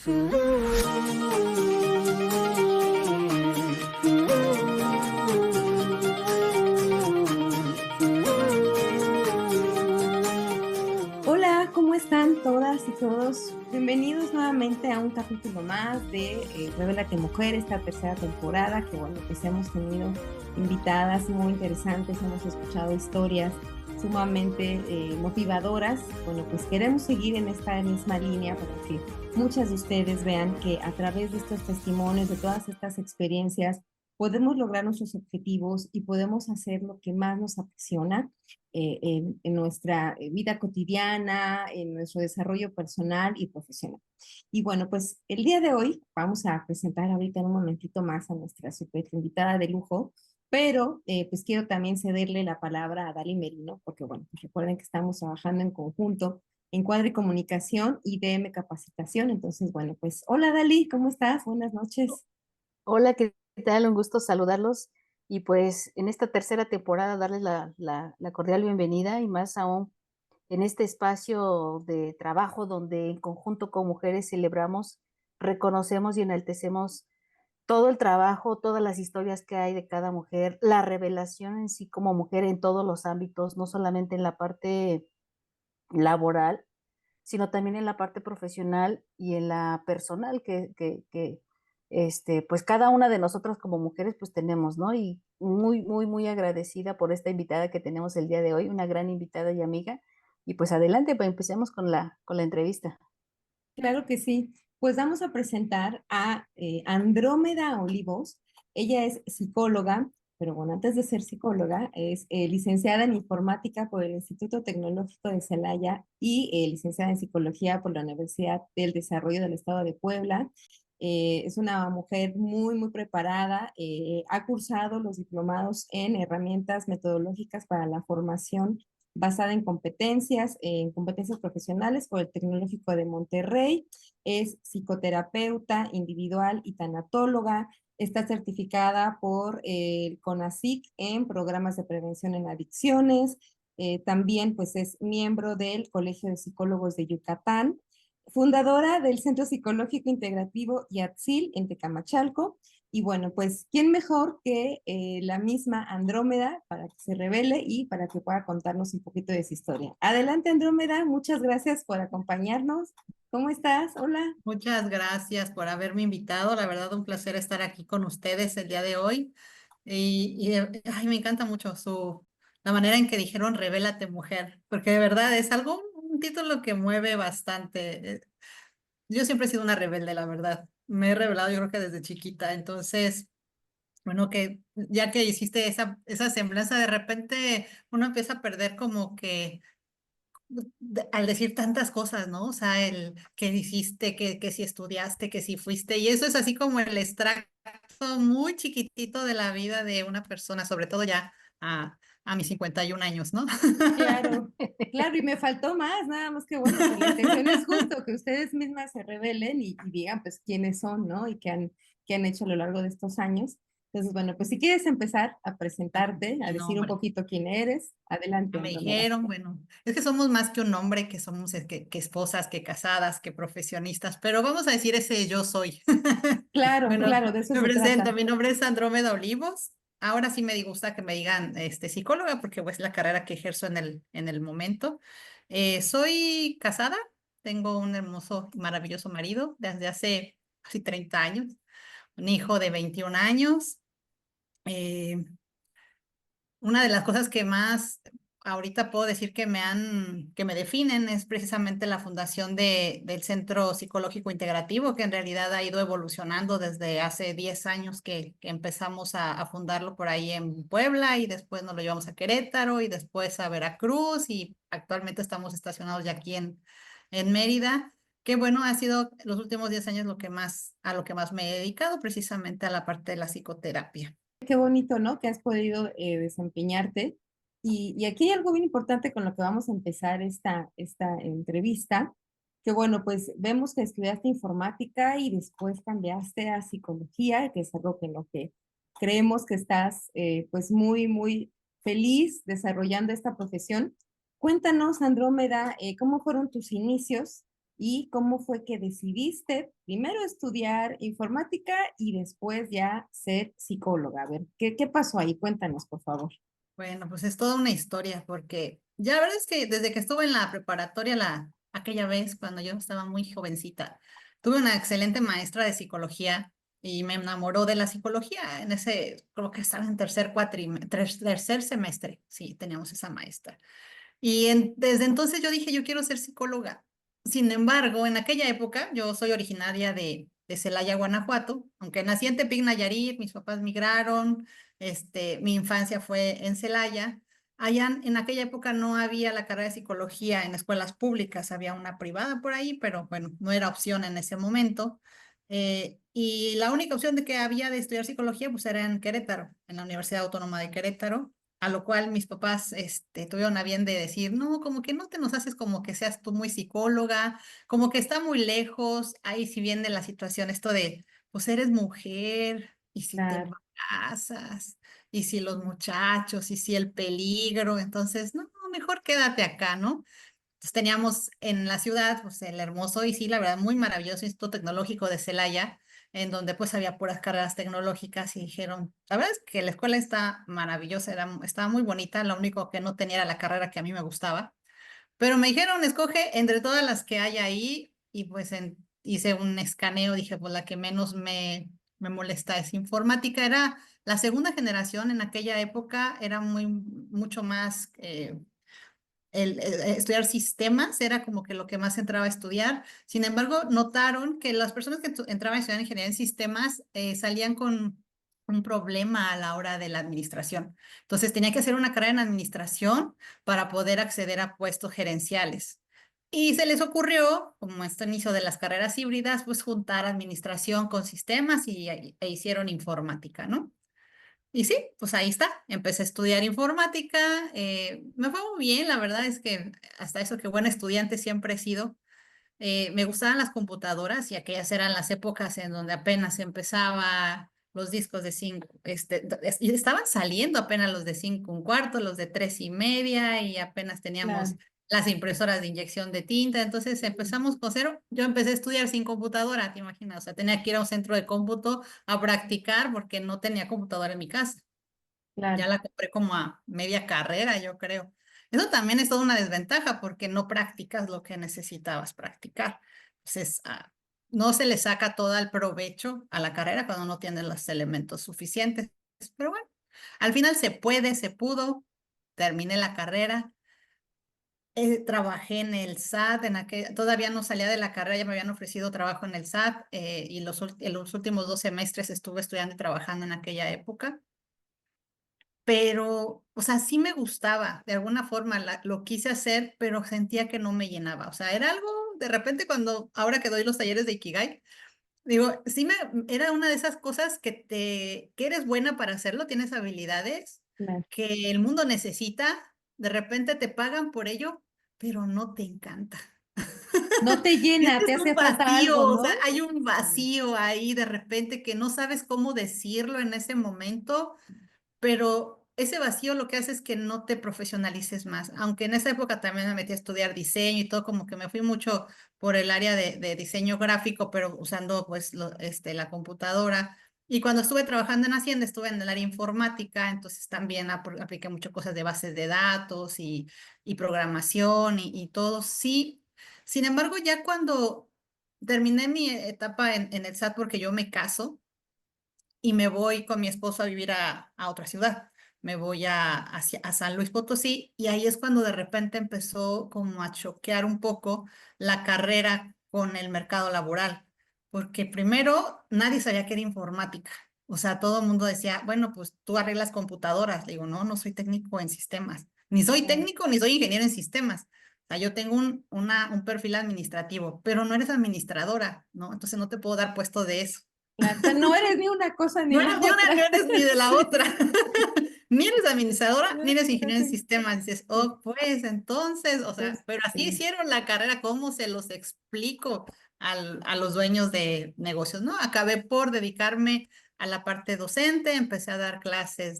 Hola, ¿cómo están todas y todos? Bienvenidos nuevamente a un capítulo más de Revélate Mujer, esta tercera temporada, que bueno, pues hemos tenido invitadas muy interesantes, hemos escuchado historias sumamente motivadoras. Bueno, pues queremos seguir en esta misma línea para que muchas de ustedes vean que a través de estos testimonios, de todas estas experiencias, podemos lograr nuestros objetivos y podemos hacer lo que más nos apasiona en nuestra vida cotidiana, en nuestro desarrollo personal y profesional. Y bueno, pues el día de hoy vamos a presentar ahorita en un momentito más a nuestra super invitada de lujo, pero pues quiero también cederle la palabra a Dali Merino, porque bueno, pues recuerden que estamos trabajando en conjunto en Cuadri Comunicación y DM Capacitación. Entonces, bueno, pues hola Dali, ¿cómo estás? Buenas noches. Hola, ¿qué tal? Un gusto saludarlos y pues en esta tercera temporada darles la cordial bienvenida y más aún en este espacio de trabajo donde en conjunto con mujeres celebramos, reconocemos y enaltecemos todo el trabajo, todas las historias que hay de cada mujer, la revelación en sí como mujer en todos los ámbitos, no solamente en la parte laboral, sino también en la parte profesional y en la personal que pues cada una de nosotras como mujeres pues tenemos, ¿no? Y muy, muy, muy agradecida por esta invitada que tenemos el día de hoy, una gran invitada y amiga. Y pues adelante, pues empecemos con la entrevista. Claro que sí. Pues vamos a presentar a Andrómeda Olivos. Ella es psicóloga, pero bueno, antes de ser psicóloga, es licenciada en informática por el Instituto Tecnológico de Celaya y licenciada en psicología por la Universidad del Desarrollo del Estado de Puebla. Es una mujer muy, muy preparada. Ha cursado los diplomados en herramientas metodológicas para la formación basada en competencias profesionales por el Tecnológico de Monterrey. Es psicoterapeuta individual y tanatóloga. Está certificada por el CONACYT en programas de prevención en adicciones. También pues es miembro del Colegio de Psicólogos de Yucatán, fundadora del Centro Psicológico Integrativo Yatzil en Tecamachalco. Y bueno, pues, ¿quién mejor que la misma Andrómeda para que se revele y para que pueda contarnos un poquito de su historia? Adelante, Andrómeda, muchas gracias por acompañarnos. ¿Cómo estás? Hola. Muchas gracias por haberme invitado. La verdad, un placer estar aquí con ustedes el día de hoy. Ay, me encanta mucho la manera en que dijeron Revélate mujer, porque de verdad es algo, un título que mueve bastante. Yo siempre he sido una rebelde, la verdad. Me he revelado yo creo que desde chiquita. Entonces, bueno, que ya que hiciste esa semblanza, de repente uno empieza a perder como que al decir tantas cosas, ¿no? O sea, el que hiciste, que si estudiaste, que si fuiste, y eso es así como el extracto muy chiquitito de la vida de una persona, sobre todo ya a mis 51 años, ¿no? Claro, claro, y me faltó más, nada más que bueno, pues la intención es justo que ustedes mismas se revelen y digan pues quiénes son, ¿no? Y qué han hecho a lo largo de estos años. Entonces, bueno, pues si quieres empezar a presentarte, a No, decir un hombre. poquito quién eres, adelante, Me Andrómeda. dijeron, bueno, es que somos más que un hombre, que somos que esposas, que casadas, que profesionistas, pero vamos a decir ese yo soy. Claro, Bueno, claro, de eso me se presento, trata. mi nombre es Andrómeda Olivos. Ahora sí me gusta que me digan psicóloga, porque pues, es la carrera que ejerzo en el momento. Soy casada, tengo un hermoso y maravilloso marido desde hace casi 30 años, un hijo de 21 años. Eh, una de las cosas que más ahorita puedo decir que me definen es precisamente la fundación del Centro Psicológico Integrativo, que en realidad ha ido evolucionando desde hace 10 años que empezamos a fundarlo por ahí en Puebla y después nos lo llevamos a Querétaro y después a Veracruz y actualmente estamos estacionados ya aquí en Mérida. Que bueno, ha sido los últimos 10 años a lo que más me he dedicado, precisamente a la parte de la psicoterapia. Qué bonito, ¿no? Que has podido desempeñarte. Y aquí hay algo bien importante con lo que vamos a empezar esta entrevista, que bueno, pues vemos que estudiaste informática y después cambiaste a psicología, que es algo que en lo que creemos que estás pues muy, muy feliz desarrollando esta profesión. Cuéntanos, Andrómeda, ¿cómo fueron tus inicios y cómo fue que decidiste primero estudiar informática y después ya ser psicóloga. A ver, ¿qué pasó ahí? Cuéntanos, por favor. Bueno, pues es toda una historia porque ya la verdad es que desde que estuve en la preparatoria aquella vez cuando yo estaba muy jovencita, tuve una excelente maestra de psicología y me enamoró de la psicología en ese, creo que estaba en tercer semestre, sí, teníamos esa maestra. Y desde entonces yo dije, yo quiero ser psicóloga. Sin embargo, en aquella época, yo soy originaria de Celaya, Guanajuato, aunque nací en Tepic, Nayarit, mis papás migraron, mi infancia fue en Celaya. Allá en aquella época no había la carrera de psicología en escuelas públicas, había una privada por ahí, pero bueno, no era opción en ese momento. Y la única opción de que había de estudiar psicología, pues era en Querétaro, en la Universidad Autónoma de Querétaro, a lo cual mis papás tuvieron a bien de decir, no, como que no te nos haces como que seas tú muy psicóloga, como que está muy lejos, ahí si viene la situación, esto de, pues eres mujer, y si te Claro, embarazas, y si los muchachos, y si el peligro, entonces, no, mejor quédate acá, ¿no? Entonces teníamos en la ciudad, pues el hermoso y sí, la verdad, muy maravilloso Instituto Tecnológico de Celaya, en donde pues había puras carreras tecnológicas y dijeron, la verdad es que la escuela está maravillosa, estaba muy bonita, lo único que no tenía era la carrera que a mí me gustaba, pero me dijeron, escoge entre todas las que hay ahí y pues hice un escaneo, dije, pues la que menos me molesta es informática, era la segunda generación en aquella época, era mucho más estudiar sistemas era como que lo que más entraba a estudiar. Sin embargo, notaron que las personas que entraban a estudiar ingeniería en sistemas salían con un problema a la hora de la administración. Entonces, tenía que hacer una carrera en administración para poder acceder a puestos gerenciales. Y se les ocurrió, como este inicio de las carreras híbridas, pues juntar administración con sistemas e hicieron informática, ¿no? Y sí, pues ahí está. Empecé a estudiar informática. Me fue muy bien, la verdad es que hasta eso que buena estudiante siempre he sido. Me gustaban las computadoras y aquellas eran las épocas en donde apenas empezaba los discos de 5, y estaban saliendo apenas los de 5 1/4, los de 3 1/2 y apenas teníamos claro. las impresoras de inyección de tinta. Entonces empezamos con cero. Yo empecé a estudiar sin computadora, te imaginas, o sea, tenía que ir a un centro de cómputo a practicar porque no tenía computadora en mi casa. Ya Claro. la compré como a media carrera, yo creo. Eso también es toda una desventaja porque no practicas lo que necesitabas practicar. Entonces, no se le saca todo el provecho a la carrera cuando no tienes los elementos suficientes. Pero bueno, al final se puede, se pudo, terminé la carrera. Trabajé en el SAT, todavía no salía de la carrera, ya me habían ofrecido trabajo en el SAT y en los últimos 2 semestres estuve estudiando y trabajando en aquella época, pero, o sea, sí me gustaba, de alguna forma lo quise hacer, pero sentía que no me llenaba, o sea, era algo, de repente ahora que doy los talleres de Ikigai, digo, era una de esas cosas que eres buena para hacerlo, tienes habilidades Claro. que el mundo necesita, de repente te pagan por ello, pero no te encanta. No te llena, te Sientes un hace falta vacío, algo, o sea, ¿no? hay un vacío ahí de repente que no sabes cómo decirlo en ese momento, pero ese vacío lo que hace es que no te profesionalices más. Aunque en esa época también me metí a estudiar diseño y todo, como que me fui mucho por el área de diseño gráfico, pero usando pues la computadora. Y cuando estuve trabajando en Hacienda, estuve en el área informática, entonces también apliqué muchas cosas de bases de datos y programación y todo. Sí, sin embargo, ya cuando terminé mi etapa en el SAT, porque yo me caso, y me voy con mi esposo a vivir a otra ciudad. Me voy a San Luis Potosí y ahí es cuando de repente empezó como a choquear un poco la carrera con el mercado laboral, porque primero nadie sabía que era informática. O sea, todo el mundo decía, bueno, pues tú arreglas computadoras. Le digo, no, no soy técnico en sistemas. Ni soy Claro. técnico, ni soy ingeniero en sistemas. O sea, yo tengo un perfil administrativo, pero no eres administradora, ¿no? Entonces no te puedo dar puesto de eso. Claro. O sea, no eres ni una cosa ni No la eres de una, no otra. eres ni de la otra. Ni eres administradora, No, ni eres no ingeniero en sé. sistemas. Dices, Sí, oh, pues entonces, o sea, pues, pero así sí. hicieron la carrera, ¿cómo se los explico a los dueños de negocios, no? Acabé por dedicarme a la parte docente, empecé a dar clases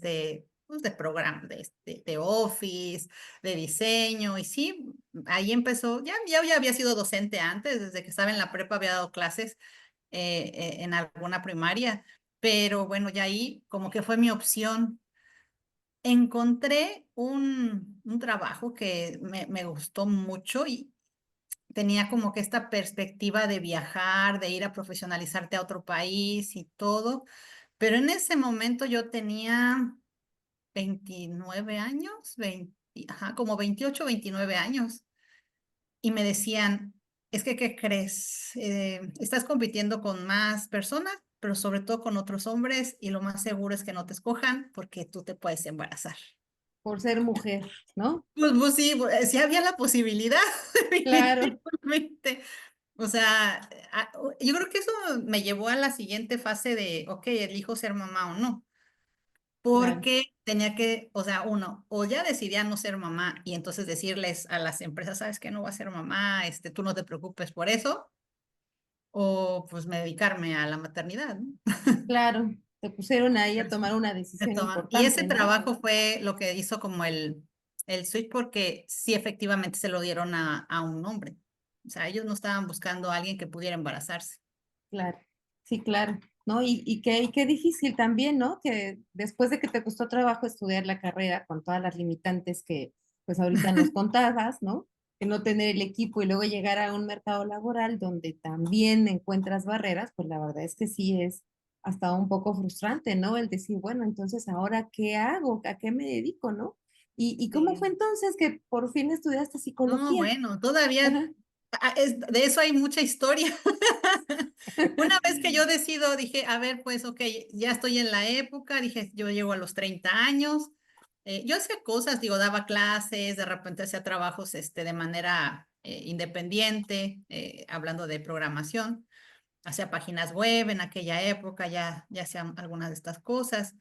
pues, de programa, de Office, de diseño, y sí, ahí empezó, ya había sido docente antes, desde que estaba en la prepa había dado clases en alguna primaria, pero bueno, ya ahí como que fue mi opción. Encontré un trabajo que me gustó mucho y tenía como que esta perspectiva de viajar, de ir a profesionalizarte a otro país y todo, pero en ese momento yo tenía 29 años, como 28, 29 años, y me decían, es que, ¿qué crees? Estás compitiendo con más personas, pero sobre todo con otros hombres, y lo más seguro es que no te escojan porque tú te puedes embarazar. Por ser mujer, ¿no? Pues sí, sí había la posibilidad, Claro, definitivamente. O sea, yo creo que eso me llevó a la siguiente fase de, ok, elijo ser mamá o no, claro. porque tenía que, o sea, uno, o ya decidía no ser mamá y entonces decirles a las empresas, sabes que no va a ser mamá, tú no te preocupes por eso, o pues me dedicarme a la maternidad, ¿no? Claro, te pusieron ahí a tomar una decisión Y ese importante, ¿no? trabajo fue lo que hizo como el switch, porque sí efectivamente se lo dieron a un hombre. O sea, ellos no estaban buscando a alguien que pudiera embarazarse. Claro, sí, claro, ¿no? Y qué difícil también, ¿no? Que después de que te costó trabajo estudiar la carrera con todas las limitantes que pues ahorita nos contabas, ¿no? Que no tener el equipo y luego llegar a un mercado laboral donde también encuentras barreras, pues la verdad es que sí es hasta un poco frustrante, ¿no? El decir, bueno, entonces ahora, ¿qué hago? ¿A qué me dedico, no? ¿Y cómo fue Sí. entonces que por fin estudiaste No, psicología? bueno, todavía Ajá. de eso hay mucha historia. Una vez que yo decido, dije, a ver, pues, ok, ya estoy en la época, dije, yo llego a los 30 años. Yo hacía cosas, digo, daba clases, de repente hacía trabajos de manera independiente, hablando de programación, hacía páginas web en aquella época, ya hacía algunas de estas cosas.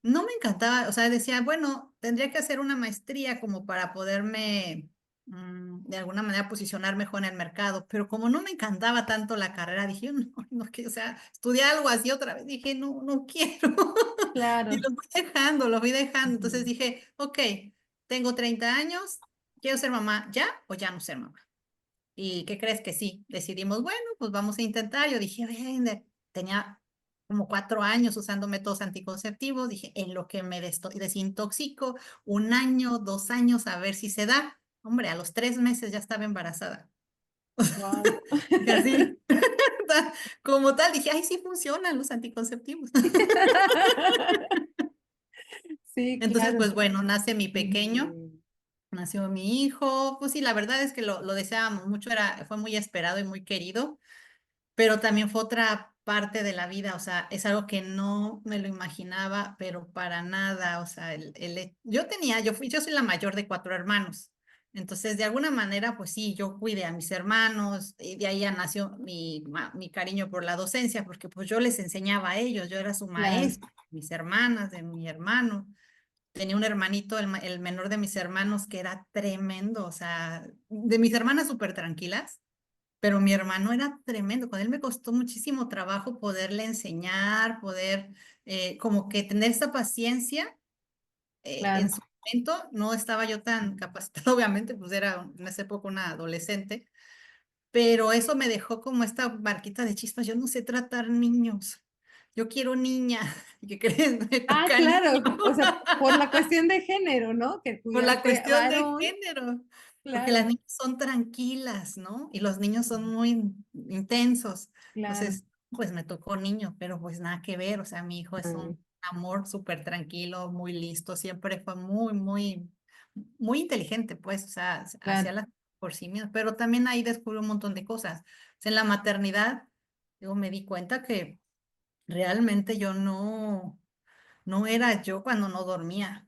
No me encantaba, o sea, decía, bueno, tendría que hacer una maestría como para poderme de alguna manera posicionar mejor en el mercado, pero como no me encantaba tanto la carrera, dije, yo no, no, que, o sea, estudié algo así otra vez, dije, no, no quiero. Y Claro. lo fui dejando. Entonces Ujú. dije, ok, tengo 30 años, quiero ser mamá ya o ya no ser mamá. ¿Y qué crees que sí? Decidimos, bueno, pues vamos a intentar. Yo dije, ven, tenía como 4 años usando métodos anticonceptivos. Dije, en lo que me desintoxico, 1 año, 2 años, a ver si se da. Hombre, a los 3 meses ya estaba embarazada. Wow. Dije así, como tal, dije, ay, sí funcionan los anticonceptivos. Sí, Entonces, claro. pues bueno, nace mi pequeño. Ujú. Nació mi hijo, pues sí, la verdad es que lo deseábamos mucho, fue muy esperado y muy querido, pero también fue otra parte de la vida, o sea, es algo que no me lo imaginaba, pero para nada, o sea, yo soy la mayor de 4 hermanos, entonces de alguna manera, pues sí, yo cuidé a mis hermanos, y de ahí ya nació mi cariño por la docencia, porque pues yo les enseñaba a ellos, yo era su Claro, maestra, mis hermanas, de mi hermano. Tenía un hermanito, el menor de mis hermanos, que era tremendo, o sea, de mis hermanas súper tranquilas, pero mi hermano era tremendo. Con él me costó muchísimo trabajo poderle enseñar, poder como que tener esta paciencia. En claro. su momento no estaba yo tan capacitada, obviamente, pues era en esa época una adolescente, pero eso me dejó como esta barquita de chispas. Yo no sé tratar niños, yo quiero niña. ¿Y qué crees? Me Ah, toca niño. claro. O sea, por la cuestión de género, ¿no? Que Por la cuidaste cuestión de varón. género, porque las Claro, niñas son tranquilas, ¿no? Y los niños son muy intensos. claro. Entonces, pues me tocó niño, pero pues nada que ver, o sea, mi hijo es Ah, un amor súper tranquilo, muy listo, siempre fue muy, muy, muy inteligente, pues, o sea, hacía claro, las por sí mismo, pero también ahí descubrí un montón de cosas. O sea, en la maternidad, yo me di cuenta que realmente yo no era yo cuando no dormía.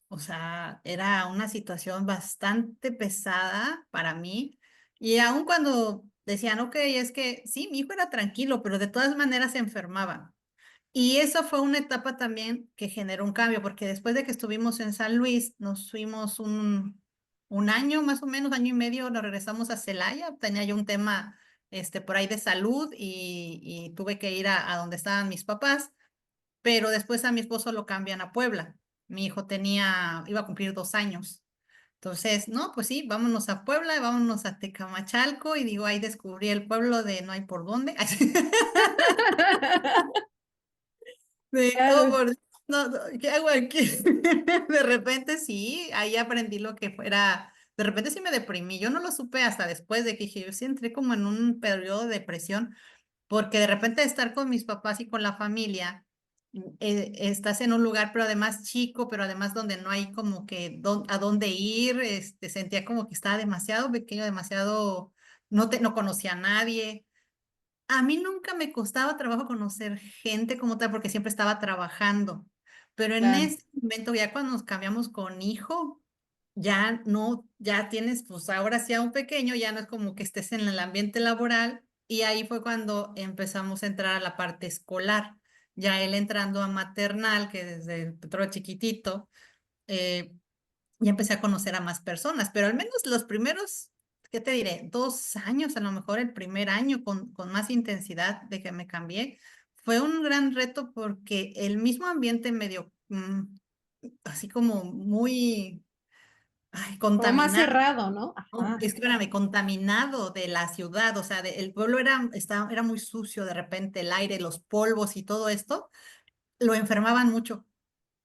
O sea, era una situación bastante pesada para mí. Y aun cuando decían, ok, es que sí, mi hijo era tranquilo, pero de todas maneras se enfermaba. Y esa fue una etapa también que generó un cambio, porque después de que estuvimos en San Luis, nos fuimos un año, más o menos, año y medio, nos regresamos a Celaya. Tenía yo un tema por ahí de salud y tuve que ir a donde estaban mis papás, pero después a mi esposo lo cambian a Puebla. mi hijo iba a cumplir 2 años. Entonces, no, pues sí, vámonos a Puebla, vámonos a Tecamachalco y digo, ahí descubrí el pueblo de no hay por dónde. De, oh, Claro, por Dios, no, no, ¿qué hago aquí? De repente sí, ahí aprendí lo que fuera, de repente sí me deprimí, yo no lo supe hasta después de que dije, yo sí entré como en un periodo de depresión, porque de repente estar con mis papás y con la familia, estás en un lugar, pero además chico, pero además donde no hay como que a dónde ir, sentía como que estaba demasiado pequeño, demasiado, no conocía a nadie. A mí nunca me costaba trabajo conocer gente como tal porque siempre estaba trabajando, pero en claro, ese momento ya cuando nos cambiamos con hijo, ya no, ya tienes pues ahora sí a un pequeño, ya no es como que estés en el ambiente laboral y ahí fue cuando empezamos a entrar a la parte escolar, ya él entrando a maternal, que desde el otro chiquitito, eh, ya empecé a conocer a más personas, pero al menos los primeros, ¿qué te diré? 2 años, a lo mejor el primer año con más intensidad de que me cambié, fue un gran reto porque el mismo ambiente medio, así como muy, ay, como más contaminado. cerrado, ¿no? No, Ajá, es que espérame, contaminado de la ciudad, o sea, el pueblo era muy sucio de repente, el aire, los polvos y todo esto, lo enfermaban mucho.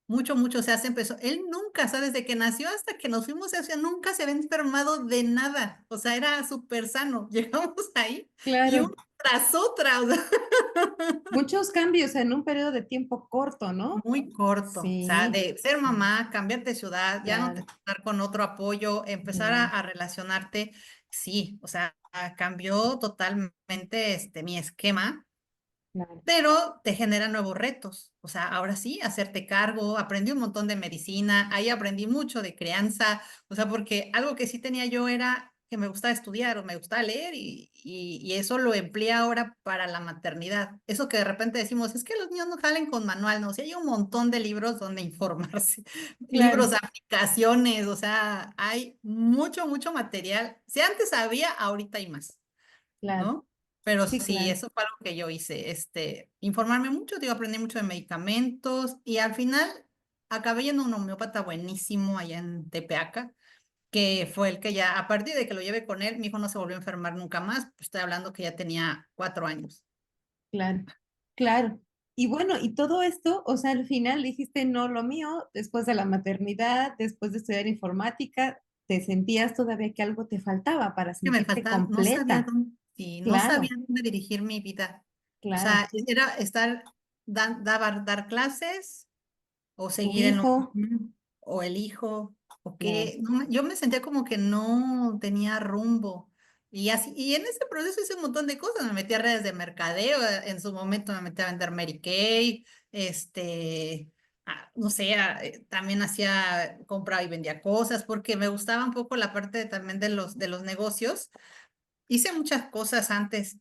Mucho, mucho, o sea, se empezó. Él nunca, o sea, desde que nació hasta que nos fuimos, o sea, nunca se había enfermado de nada. O sea, era súper sano. Llegamos ahí y una claro. tras otra, o sea, Muchos cambios en un periodo de tiempo corto, ¿no? muy corto. O sea, Sí, de ser sí, mamá, cambiar de ciudad, ya no claro, estar con otro apoyo, empezar sí, a relacionarte. Sí, o sea, cambió totalmente mi esquema. claro. Pero te genera nuevos retos. O sea, ahora sí, hacerte cargo, aprendí un montón de medicina, ahí aprendí mucho de crianza, o sea, porque algo que sí tenía yo era que me gustaba estudiar o me gustaba leer y eso lo empleé ahora para la maternidad. Eso que de repente decimos, es que los niños no salen con manual, no, o sea, hay un montón de libros donde informarse, libros, Claro, aplicaciones, o sea, hay mucho, mucho material. Si antes había, ahorita hay más, claro, ¿no? Pero sí, sí, claro. eso fue algo que yo hice, informarme mucho, digo, aprendí mucho de medicamentos y al final acabé yendo a un homeópata buenísimo allá en Tepeaca, que fue el que ya, a partir de que lo llevé con él, mi hijo no se volvió a enfermar nunca más, pues estoy hablando que ya tenía 4 años. Claro, claro. Y bueno, y todo esto, o sea, al final dijiste no lo mío, después de la maternidad, después de estudiar informática, te sentías todavía que algo te faltaba para Que me sentirte faltaba, no sabía completa. dónde, sí, no sabía Claro, dónde dirigir mi vida. O claro. sea, era dar clases o Tu seguir en lo hijo, mismo, o el hijo, o claro, qué. Yo me sentía como que no tenía rumbo. Y así, y en ese proceso hice un montón de cosas. Me metí a redes de mercadeo, en su momento me metí a vender Mary Kay, no sé, también compraba y vendía cosas, porque me gustaba un poco la parte también de los negocios. Hice muchas cosas antes.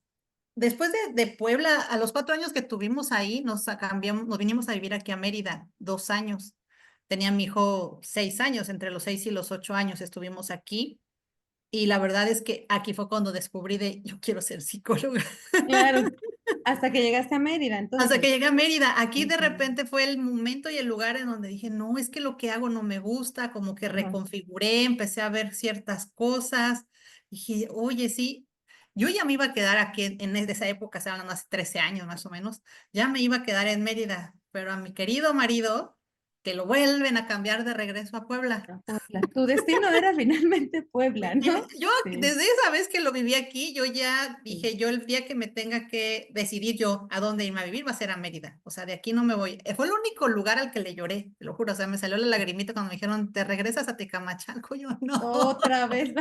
Después de Puebla, a los 4 años que tuvimos ahí, cambiamos, nos vinimos a vivir aquí a Mérida, 2 años. Tenía mi hijo 6 años, entre los 6 y los 8 años estuvimos aquí. Y la verdad es que aquí fue cuando descubrí yo quiero ser psicóloga. claro. Hasta que llegaste a Mérida, Hasta que entonces. llegué a Mérida, aquí de Ujú, repente fue el momento y el lugar en donde dije, no, es que lo que hago no me gusta, como que ajá, reconfiguré, empecé a ver ciertas cosas. Dije, oye, sí, yo ya me iba a quedar aquí esa época, se hablando hace 13 años más o menos, ya me iba a quedar en Mérida, pero a mi querido marido, que lo vuelven a cambiar de regreso a Puebla. a Puebla. Tu destino era finalmente Puebla, ¿no? Yo Sí, desde esa vez que lo viví aquí, yo ya sí. dije, yo el día que me tenga que decidir yo a dónde irme a vivir va a ser a Mérida. O sea, de aquí no me voy. Fue el único lugar al que le lloré, te lo juro. O sea, me salió la lagrimita cuando me dijeron, ¿te regresas a Tecamachalco? Yo no. Otra vez.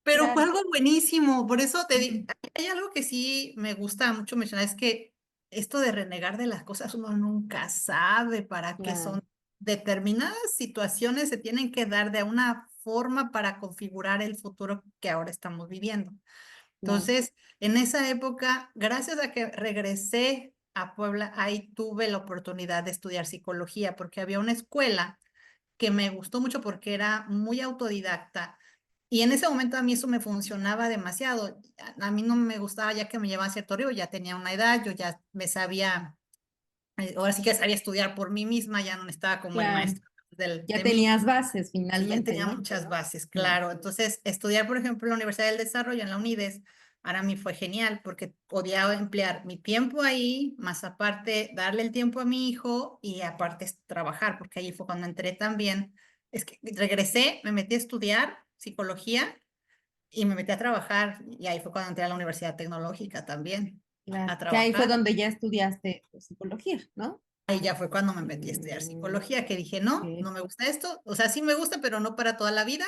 Pero fue Claro. algo buenísimo. Por eso te digo, Ujú, hay algo que sí me gusta mucho mencionar, es que esto de renegar de las cosas uno nunca sabe para qué claro, son. Determinadas situaciones se tienen que dar de una forma para configurar el futuro que ahora estamos viviendo. claro. Entonces, en esa época, gracias a que regresé a Puebla, ahí tuve la oportunidad de estudiar psicología, porque había una escuela que me gustó mucho porque era muy autodidacta. Y en ese momento a mí eso me funcionaba demasiado. A mí no me gustaba ya que me llevaba a cierto río, ya tenía una edad, yo ya me sabía ahora sí que sabía estudiar por mí misma, ya no estaba como el Claro, maestro del, ya de mí. tenías bases Sí, ya finalmente, tenía ¿no? muchas bases, Sí, claro. Entonces, estudiar, por ejemplo, en la Universidad del Desarrollo, en la UNIDES, para mí fue genial porque podía emplear mi tiempo ahí, más aparte darle el tiempo a mi hijo y aparte trabajar, porque ahí fue cuando entré también. Es que regresé, me metí a estudiar psicología y me metí a trabajar y ahí fue cuando entré a la Universidad Tecnológica también claro. a Que ahí fue trabajar. donde ya estudiaste psicología, ¿no? Ahí ya fue cuando me metí a estudiar Mm, psicología, que dije, no, ok. no me gusta esto. O sea, sí me gusta, pero no para toda la vida.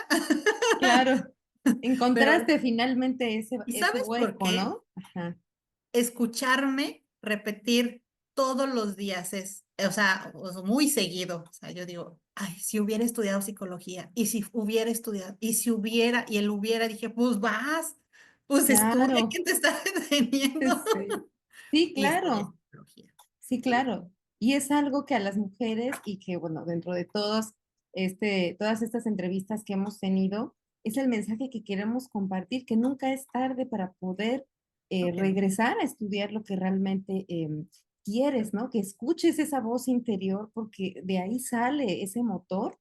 Claro, Pero, encontraste finalmente ¿y ese sabes por hueco, qué? ¿no? Ajá, Escucharme repetir todos los días o sea, muy seguido. O sea, yo digo, ay, si hubiera estudiado psicología, y si hubiera estudiado, y si hubiera, y él hubiera, dije, pues vas, pues estudia, claro, ¿quién te está deteniendo? sí, sí, Y estudié claro, psicología. sí, claro. Y es algo que a las mujeres y que, bueno, dentro de todas estas entrevistas que hemos tenido, es el mensaje que queremos compartir, que nunca es tarde para poder ¿No? Que no. regresar a estudiar lo que realmente quieres, ¿no? Que escuches esa voz interior, porque de ahí sale ese motor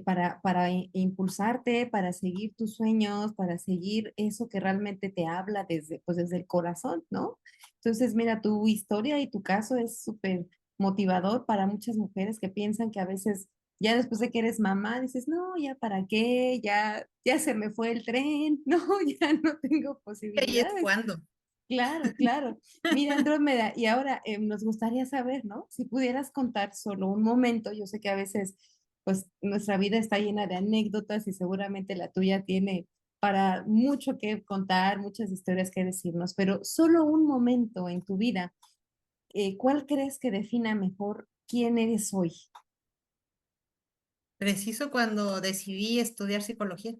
para impulsarte, para seguir tus sueños, para seguir eso que realmente te habla pues desde el corazón, ¿no? Entonces, mira, tu historia y tu caso es súper motivador para muchas mujeres que piensan que a veces ya después de que eres mamá dices, no, ya para qué, ya se me fue el tren, no, ya no tengo Ahí es posibilidades. cuando. Claro, claro. Mira, Andrómeda, y ahora nos gustaría saber, ¿no? Si pudieras contar solo un momento, yo sé que a veces, pues, nuestra vida está llena de anécdotas y seguramente la tuya tiene para mucho que contar, muchas historias que decirnos, pero solo un momento en tu vida, ¿cuál crees que defina mejor quién eres hoy? Preciso cuando decidí estudiar psicología.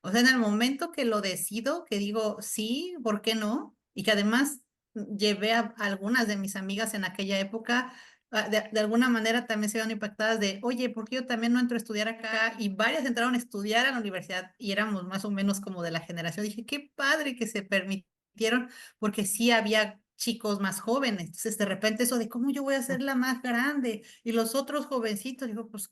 O sea, en el momento que lo decido, que digo, sí, ¿por qué no? Y que además llevé a algunas de mis amigas en aquella época, de alguna manera también se vieron impactadas de, oye, ¿por qué yo también no entro a estudiar acá? Y varias entraron a estudiar a la universidad y éramos más o menos como de la generación. Dije, qué padre que se permitieron, porque sí había chicos más jóvenes. Entonces, de repente eso de, ¿cómo yo voy a ser la más grande? Y los otros jovencitos, digo, pues,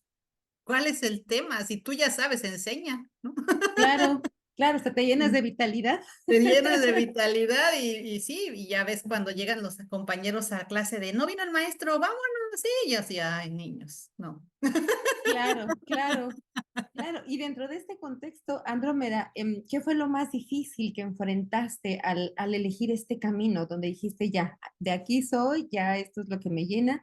¿cuál es el tema? Si tú ya sabes, enseña, ¿no? Claro, claro, hasta te llenas de vitalidad. Te llenas de vitalidad y sí, y ya ves cuando llegan los compañeros a clase de, no vino el maestro, vámonos, sí, y yo así, ay, niños, no. Claro, claro. Claro, y dentro de este contexto, Andrómeda, ¿qué fue lo más difícil que enfrentaste al elegir este camino, donde dijiste, ya, de aquí soy, ya esto es lo que me llena?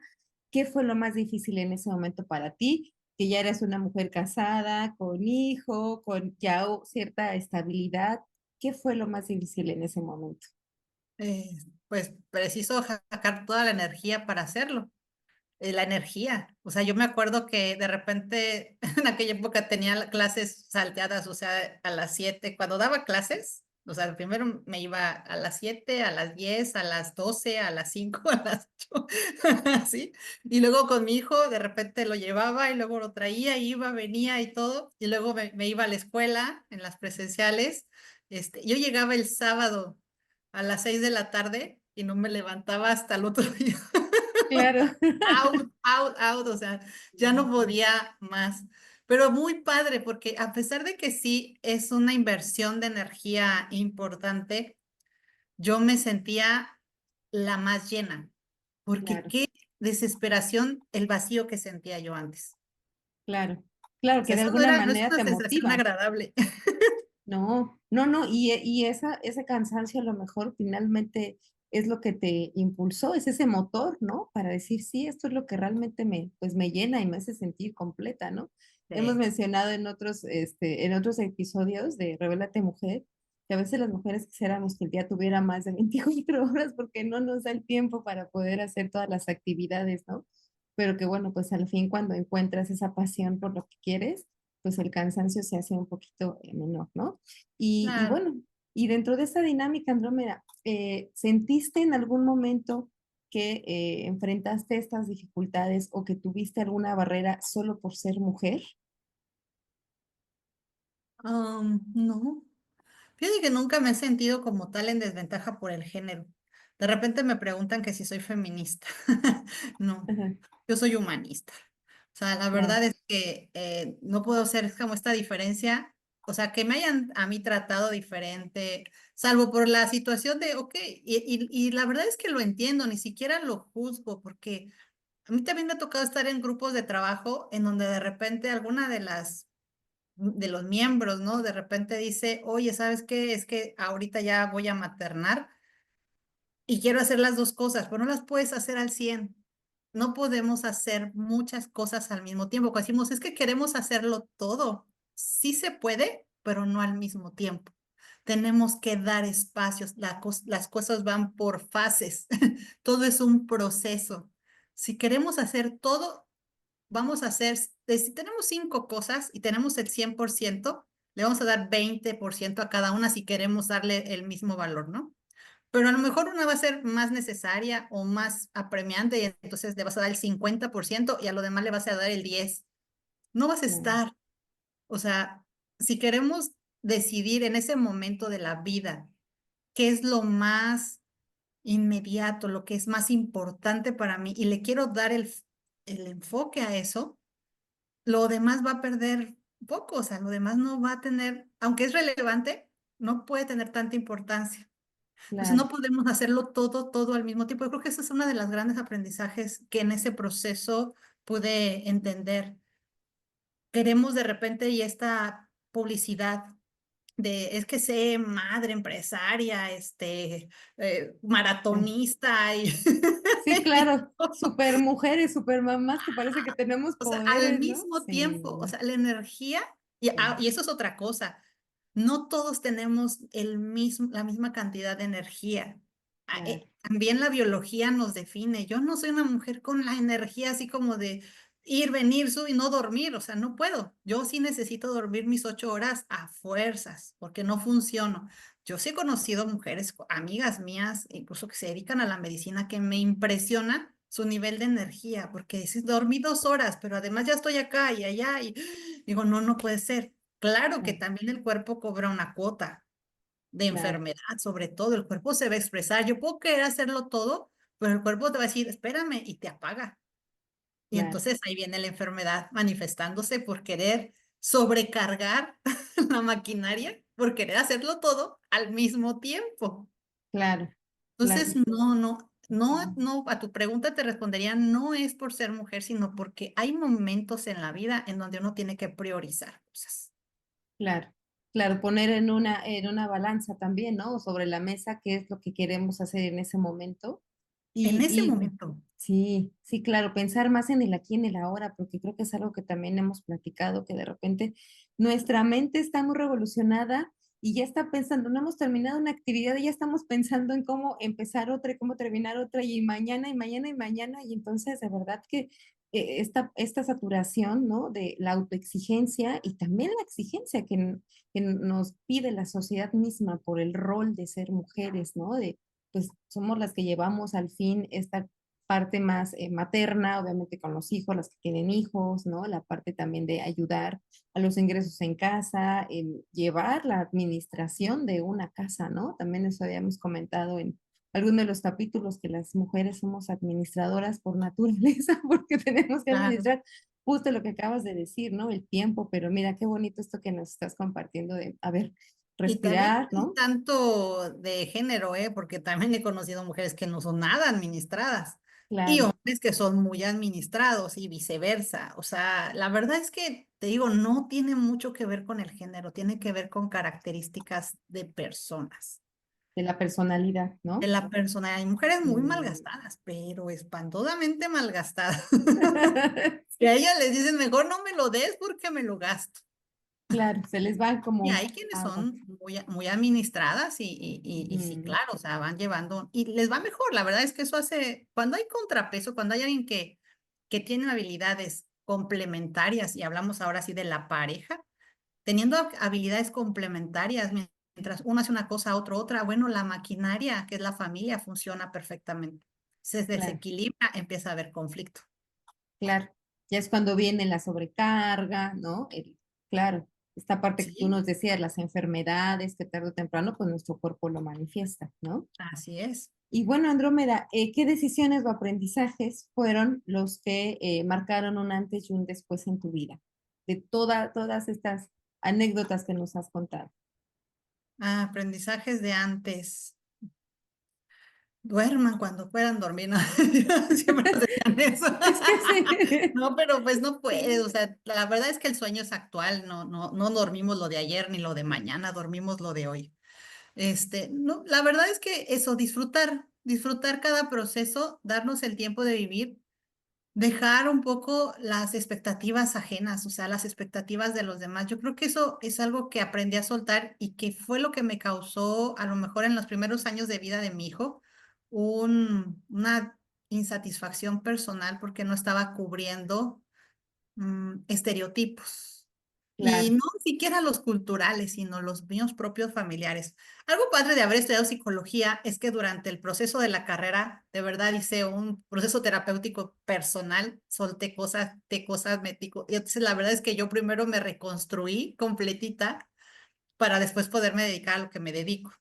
¿Qué fue lo más difícil en ese momento para ti? Que ya eras una mujer casada, con hijo, con ya cierta estabilidad. ¿Qué fue lo más difícil en ese momento? Eh, pues preciso sacar toda la energía para hacerlo. La energía. O sea, yo me acuerdo que de repente en aquella época tenía clases salteadas, o sea, a las 7 cuando daba clases, o sea, primero me iba a las 7 a las 10 a las 12 a las 5 a las 8 así. Y luego con mi hijo de repente lo llevaba y luego lo traía, iba, venía y todo. Y luego me iba a la escuela en las presenciales. Yo llegaba el sábado a las 6 de la tarde y no me levantaba hasta el otro día. Claro, Out, out, out, o sea, ya no podía más. Pero muy padre, porque a pesar de que sí es una inversión de energía importante, yo me sentía la más llena, porque claro, qué desesperación el vacío que sentía yo antes. claro, claro, O que sea, de eso no alguna era, no es manera una te sensación motiva. agradable. No, no, no, y ese cansancio a lo mejor finalmente es lo que te impulsó, es ese motor, ¿no? Para decir, sí, esto es lo que realmente pues me llena y me hace sentir completa, ¿no? Hemos Sí, mencionado en otros episodios de Revélate Mujer, que a veces las mujeres quisiéramos que el día tuviera más de 24 horas porque no nos da el tiempo para poder hacer todas las actividades, ¿no? Pero que bueno, pues al fin cuando encuentras esa pasión por lo que quieres, pues el cansancio se hace un poquito menor, ¿no? Y claro. bueno, y dentro de esa dinámica, Andrómeda, ¿sentiste en algún momento que enfrentaste estas dificultades o que tuviste alguna barrera solo por ser mujer? No. Fíjate que nunca me he sentido como tal en desventaja por el género. De repente me preguntan que si soy feminista. No, Ajá, yo soy humanista. O sea, la claro, verdad es que no puedo ser como esta diferencia, o sea, que me hayan a mí tratado diferente, salvo por la situación de, ok, y la verdad es que lo entiendo, ni siquiera lo juzgo, porque a mí también me ha tocado estar en grupos de trabajo en donde de repente alguna de los miembros, ¿no? De repente dice, oye, ¿sabes qué? Es que ahorita ya voy a maternar y quiero hacer las dos cosas, pero no las puedes hacer al 100. No podemos hacer muchas cosas al mismo tiempo. Cuando decimos, es que queremos hacerlo todo. Sí se puede, pero no al mismo tiempo. Tenemos que dar espacios. Las cosas van por fases. Todo es un proceso. Si queremos hacer todo, vamos a hacer, si tenemos 5 cosas y tenemos el 100%, le vamos a dar 20% a cada una si queremos darle el mismo valor, ¿no? Pero a lo mejor una va a ser más necesaria o más apremiante y entonces le vas a dar el 50% y a lo demás le vas a dar el 10%. No vas a claro, estar. O sea, si queremos decidir en ese momento de la vida qué es lo más inmediato, lo que es más importante para mí y le quiero dar el enfoque a eso, lo demás va a perder poco. O sea, lo demás no va a tener, aunque es relevante, no puede tener tanta importancia. Entonces claro, no podemos hacerlo todo, todo al mismo tiempo. Yo creo que ese es uno de los grandes aprendizajes que en ese proceso pude entender. Queremos de repente y esta publicidad de, es que sé madre, empresaria, claro. maratonista y, Sí, y claro, todo. super mujeres, super mamás que parece que tenemos O sea, al poderes, ¿no? mismo tiempo, o Sí, sea, la energía, sí, y eso es otra cosa, no todos tenemos la misma cantidad de energía. claro, También la biología nos define. Yo no soy una mujer con la energía así como de ir, venir, subir y no dormir, o sea, no puedo. Yo sí necesito dormir mis 8 horas a fuerzas, porque no funciono. Yo sí he conocido mujeres, amigas mías, incluso que se dedican a la medicina, que me impresiona su nivel de energía, porque dices, dormí 2 horas, pero además ya estoy acá y allá, y digo, no, no puede ser. Claro que claro, también el cuerpo cobra una cuota de claro, enfermedad, sobre todo, el cuerpo se va a expresar. Yo puedo querer hacerlo todo, pero el cuerpo te va a decir, espérame, y te apaga. Y claro, entonces ahí viene la enfermedad manifestándose por querer sobrecargar la maquinaria, por querer hacerlo todo al mismo tiempo. claro, claro. Entonces, no, no, no, no, a tu pregunta te respondería, no es por ser mujer, sino porque hay momentos en la vida en donde uno tiene que priorizar cosas. Claro, claro, poner en una balanza también, ¿no? Sobre la mesa qué es lo que queremos hacer en ese momento. En ese Y momento, sí, sí, claro, pensar más en el aquí y en el ahora, porque creo que es algo que también hemos platicado, que de repente nuestra mente está muy revolucionada y ya está pensando, no hemos terminado una actividad y ya estamos pensando en cómo empezar otra y cómo terminar otra y mañana y mañana y mañana. Y entonces, de verdad que esta saturación, ¿no? De la autoexigencia y también la exigencia que nos pide la sociedad misma por el rol de ser mujeres, ¿no? De, pues somos las que llevamos al fin esta parte más materna, obviamente con los hijos, las que tienen hijos, ¿no? La parte también de ayudar a los ingresos en casa, llevar la administración de una casa, ¿no? También eso habíamos comentado en algunos de los capítulos que las mujeres somos administradoras por naturaleza, porque tenemos que claro. administrar justo lo que acabas de decir, ¿no? El tiempo, pero mira qué bonito esto que nos estás compartiendo de, a ver, Y también respirar, no es ¿no? tanto de género, porque también he conocido mujeres que no son nada administradas y Claro, hombres que son muy administrados y viceversa. O sea, la verdad es que, te digo, no tiene mucho que ver con el género, tiene que ver con características de personas, de la personalidad, de ¿no? la persona. Hay mujeres muy Mm. malgastadas, pero espantosamente malgastadas. Que a ellas les dicen, mejor no me lo des porque me lo gasto. Claro, se les va Y como hay quienes agua. son muy administradas y sí, Mm, claro, o sea, van llevando y les va mejor. La verdad es que eso hace, cuando hay contrapeso, cuando hay alguien que tiene habilidades complementarias, y hablamos ahora sí de la pareja, teniendo habilidades complementarias, mientras uno hace una cosa, otro otra, bueno, la maquinaria, que es la familia, funciona perfectamente. Se claro, desequilibra, empieza a haber conflicto. claro. Ya es cuando viene la sobrecarga, ¿no? Claro, esta parte que tú Sí, nos decías, las enfermedades que tarde o temprano, pues nuestro cuerpo lo manifiesta, ¿no? así es. Y bueno, Andrómeda, ¿qué decisiones o aprendizajes fueron los que marcaron un antes y un después en tu vida? De todas estas anécdotas que nos has contado. Aprendizajes de antes. Duerman cuando puedan dormir, ¿no? Siempre nos decían eso. Es que sí. No, pero pues no puedes, Sí, o sea, la verdad es que el sueño es actual, no dormimos lo de ayer ni lo de mañana, dormimos lo de hoy. No, la verdad es que eso, disfrutar cada proceso, darnos el tiempo de vivir, dejar un poco las expectativas ajenas, o sea, las expectativas de los demás. Yo creo que eso es algo que aprendí a soltar y que fue lo que me causó, a lo mejor en los primeros años de vida de mi hijo, una insatisfacción personal porque no estaba cubriendo estereotipos. Y claro, no siquiera los culturales, sino los míos propios familiares. Algo padre de haber estudiado psicología es que durante el proceso de la carrera, de verdad hice un proceso terapéutico personal, solté cosas, de cosas, y entonces la verdad es que yo primero me reconstruí completita para después poderme dedicar a lo que me dedico,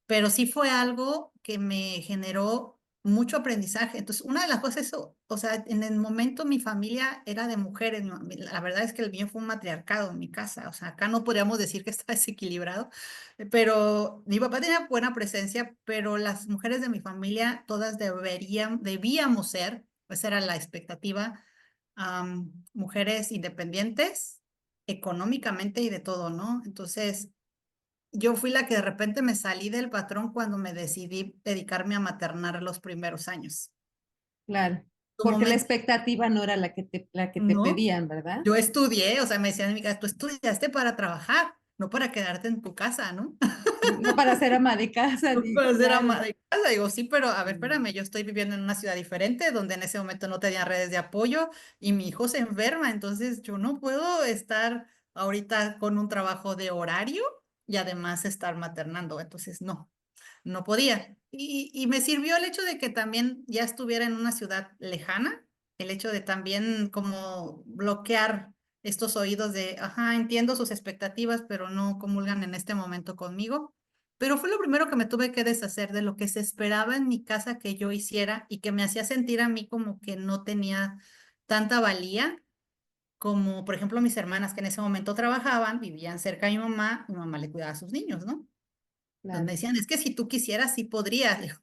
pero sí fue algo que me generó mucho aprendizaje. Entonces, una de las cosas, o sea, en el momento mi familia era de mujeres, la verdad es que el mío fue un matriarcado en mi casa, o sea, acá no podríamos decir que está desequilibrado, pero mi papá tenía buena presencia, pero las mujeres de mi familia todas debíamos ser, pues era la expectativa, mujeres independientes económicamente y de todo, ¿no? Entonces, yo fui la que de repente me salí del patrón cuando me decidí dedicarme a maternar los primeros años. claro. Tu Porque la momento, expectativa no era la que te ¿no? pedían, ¿verdad? Yo estudié, o sea, me decían en mi casa, tú estudiaste para trabajar, no para quedarte en tu casa, ¿no? No para ser ama de casa, No ni para ser ama claro. de casa. Digo, sí, pero a ver, Mm, espérame, yo estoy viviendo en una ciudad diferente donde en ese momento no tenía redes de apoyo y mi hijo se enferma, entonces yo no puedo estar ahorita con un trabajo de horario y además estar maternando, entonces no podía. Y me sirvió el hecho de que también ya estuviera en una ciudad lejana, el hecho de también como bloquear estos oídos de, ajá, entiendo sus expectativas, pero no comulgan en este momento conmigo. Pero fue lo primero que me tuve que deshacer de lo que se esperaba en mi casa que yo hiciera y que me hacía sentir a mí como que no tenía tanta valía como, por ejemplo, mis hermanas que en ese momento trabajaban, vivían cerca de mi mamá le cuidaba a sus niños, ¿no? Entonces me claro. decían, es que si tú quisieras, sí podrías. Le digo,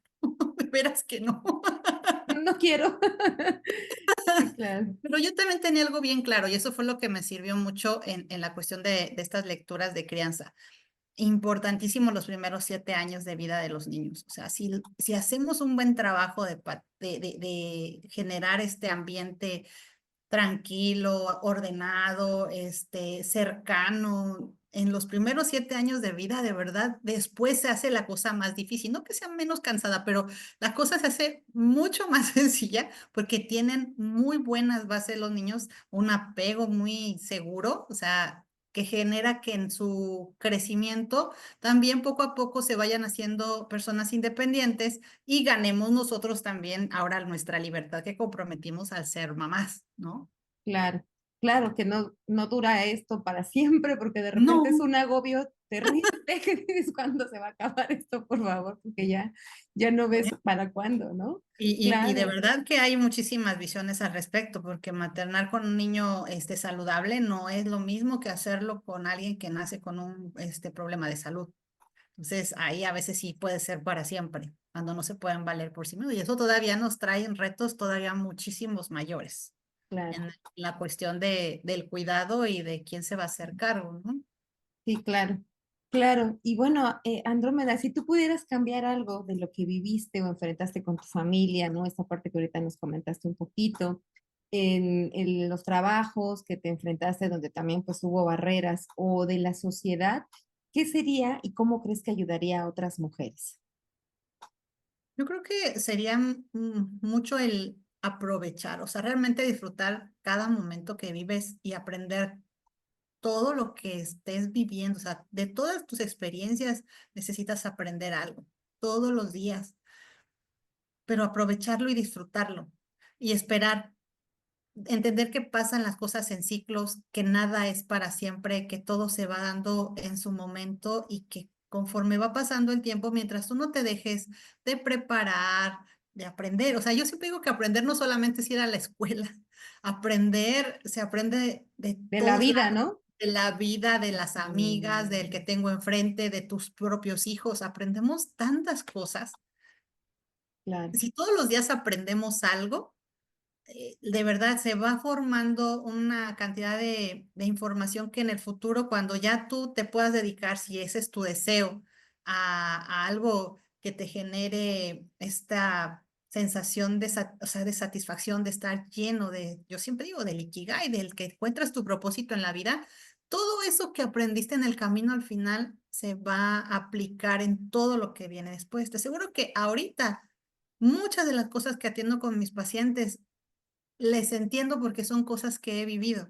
de veras que no. No quiero. Sí, claro, Pero yo también tenía algo bien claro y eso fue lo que me sirvió mucho en la cuestión de estas lecturas de crianza. Importantísimo los primeros 7 años de vida de los niños. O sea, si hacemos un buen trabajo de generar este ambiente tranquilo, ordenado, cercano. En los primeros 7 años de vida, de verdad, después se hace la cosa más difícil. No que sea menos cansada, pero la cosa se hace mucho más sencilla porque tienen muy buenas bases los niños, un apego muy seguro, o sea, que genera que en su crecimiento también poco a poco se vayan haciendo personas independientes y ganemos nosotros también ahora nuestra libertad que comprometimos al ser mamás, ¿no? claro. Claro que no dura esto para siempre, porque de repente es No. un agobio terrible que dices cuándo se va a acabar esto, por favor, porque ya no ves para cuándo, ¿no? Y de Claro, verdad que hay muchísimas visiones al respecto, porque maternar con un niño saludable no es lo mismo que hacerlo con alguien que nace con un problema de salud. Entonces, ahí a veces sí puede ser para siempre, cuando no se pueden valer por sí mismos. Y eso todavía nos trae retos todavía muchísimos mayores claro. en la cuestión del cuidado y de quién se va a hacer cargo, ¿no? Sí, claro, claro. Y bueno, Andrómeda, si tú pudieras cambiar algo de lo que viviste o enfrentaste con tu familia, ¿no? Esta parte que ahorita nos comentaste un poquito, en los trabajos que te enfrentaste, donde también pues hubo barreras, o de la sociedad, ¿qué sería y cómo crees que ayudaría a otras mujeres? Yo creo que sería mucho el aprovechar, o sea, realmente disfrutar cada momento que vives y aprender todo lo que estés viviendo, o sea, de todas tus experiencias necesitas aprender algo todos los días, pero aprovecharlo y disfrutarlo y esperar, entender que pasan las cosas en ciclos, que nada es para siempre, que todo se va dando en su momento y que conforme va pasando el tiempo, mientras tú no te dejes de preparar, de aprender. O sea, yo siempre digo que aprender no solamente es ir a la escuela, aprender, se aprende de De la todos vida, lados, ¿no? de la vida, de las amigas, del que tengo enfrente, de tus propios hijos. Aprendemos tantas cosas. Claro, Si todos los días aprendemos algo, de verdad se va formando una cantidad de información que en el futuro, cuando ya tú te puedas dedicar, si ese es tu deseo, a algo que te genere esta sensación de, o sea, de satisfacción, de estar lleno de, yo siempre digo, del ikigai, del que encuentras tu propósito en la vida, todo eso que aprendiste en el camino al final se va a aplicar en todo lo que viene después. Te aseguro que ahorita muchas de las cosas que atiendo con mis pacientes les entiendo porque son cosas que he vivido,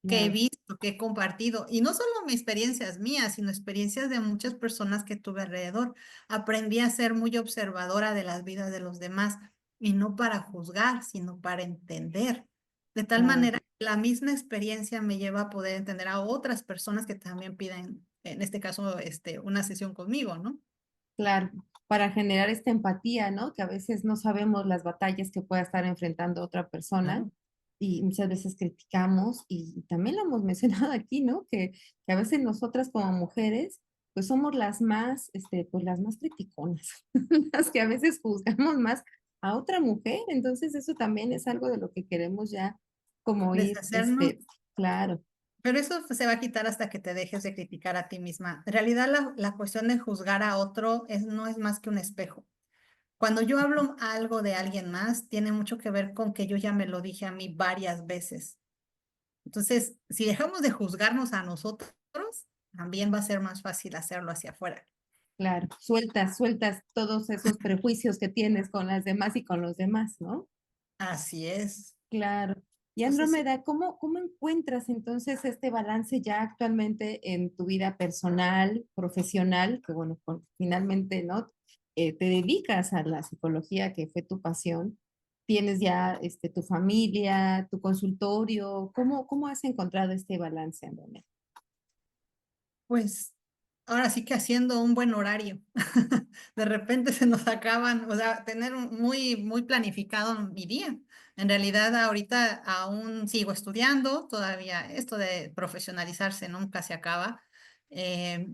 que he claro, visto, que he compartido. Y no solo mis experiencias mías, sino experiencias de muchas personas que tuve alrededor. Aprendí a ser muy observadora de las vidas de los demás y no para juzgar, sino para entender. De tal claro, manera que la misma experiencia me lleva a poder entender a otras personas que también piden, en este caso, una sesión conmigo, ¿no? claro. Para generar esta empatía, ¿no? Que a veces no sabemos las batallas que pueda estar enfrentando otra persona Claro. y muchas veces criticamos y también lo hemos mencionado aquí, ¿no? Que a veces nosotras como mujeres, pues somos las más, pues las más criticonas, las que a veces juzgamos más a otra mujer. Entonces eso también es algo de lo que queremos ya como ir, Deshacernos. claro, Pero eso se va a quitar hasta que te dejes de criticar a ti misma. En realidad, la cuestión de juzgar a otro no es más que un espejo. Cuando yo hablo algo de alguien más, tiene mucho que ver con que yo ya me lo dije a mí varias veces. Entonces, si dejamos de juzgarnos a nosotros, también va a ser más fácil hacerlo hacia afuera. claro. Sueltas todos esos prejuicios que tienes con las demás y con los demás, ¿no? Así es. Claro. Y Entonces, Andrómeda, ¿cómo encuentras entonces este balance ya actualmente en tu vida personal, profesional, que bueno, finalmente, ¿no? Te dedicas a la psicología, que fue tu pasión. Tienes ya tu familia, tu consultorio. ¿Cómo has encontrado este balance, Andrómeda? pues ahora sí que haciendo un buen horario. De repente se nos acaban, o sea, tener muy planificado mi día. En realidad ahorita aún sigo estudiando, todavía esto de profesionalizarse nunca se acaba. Eh,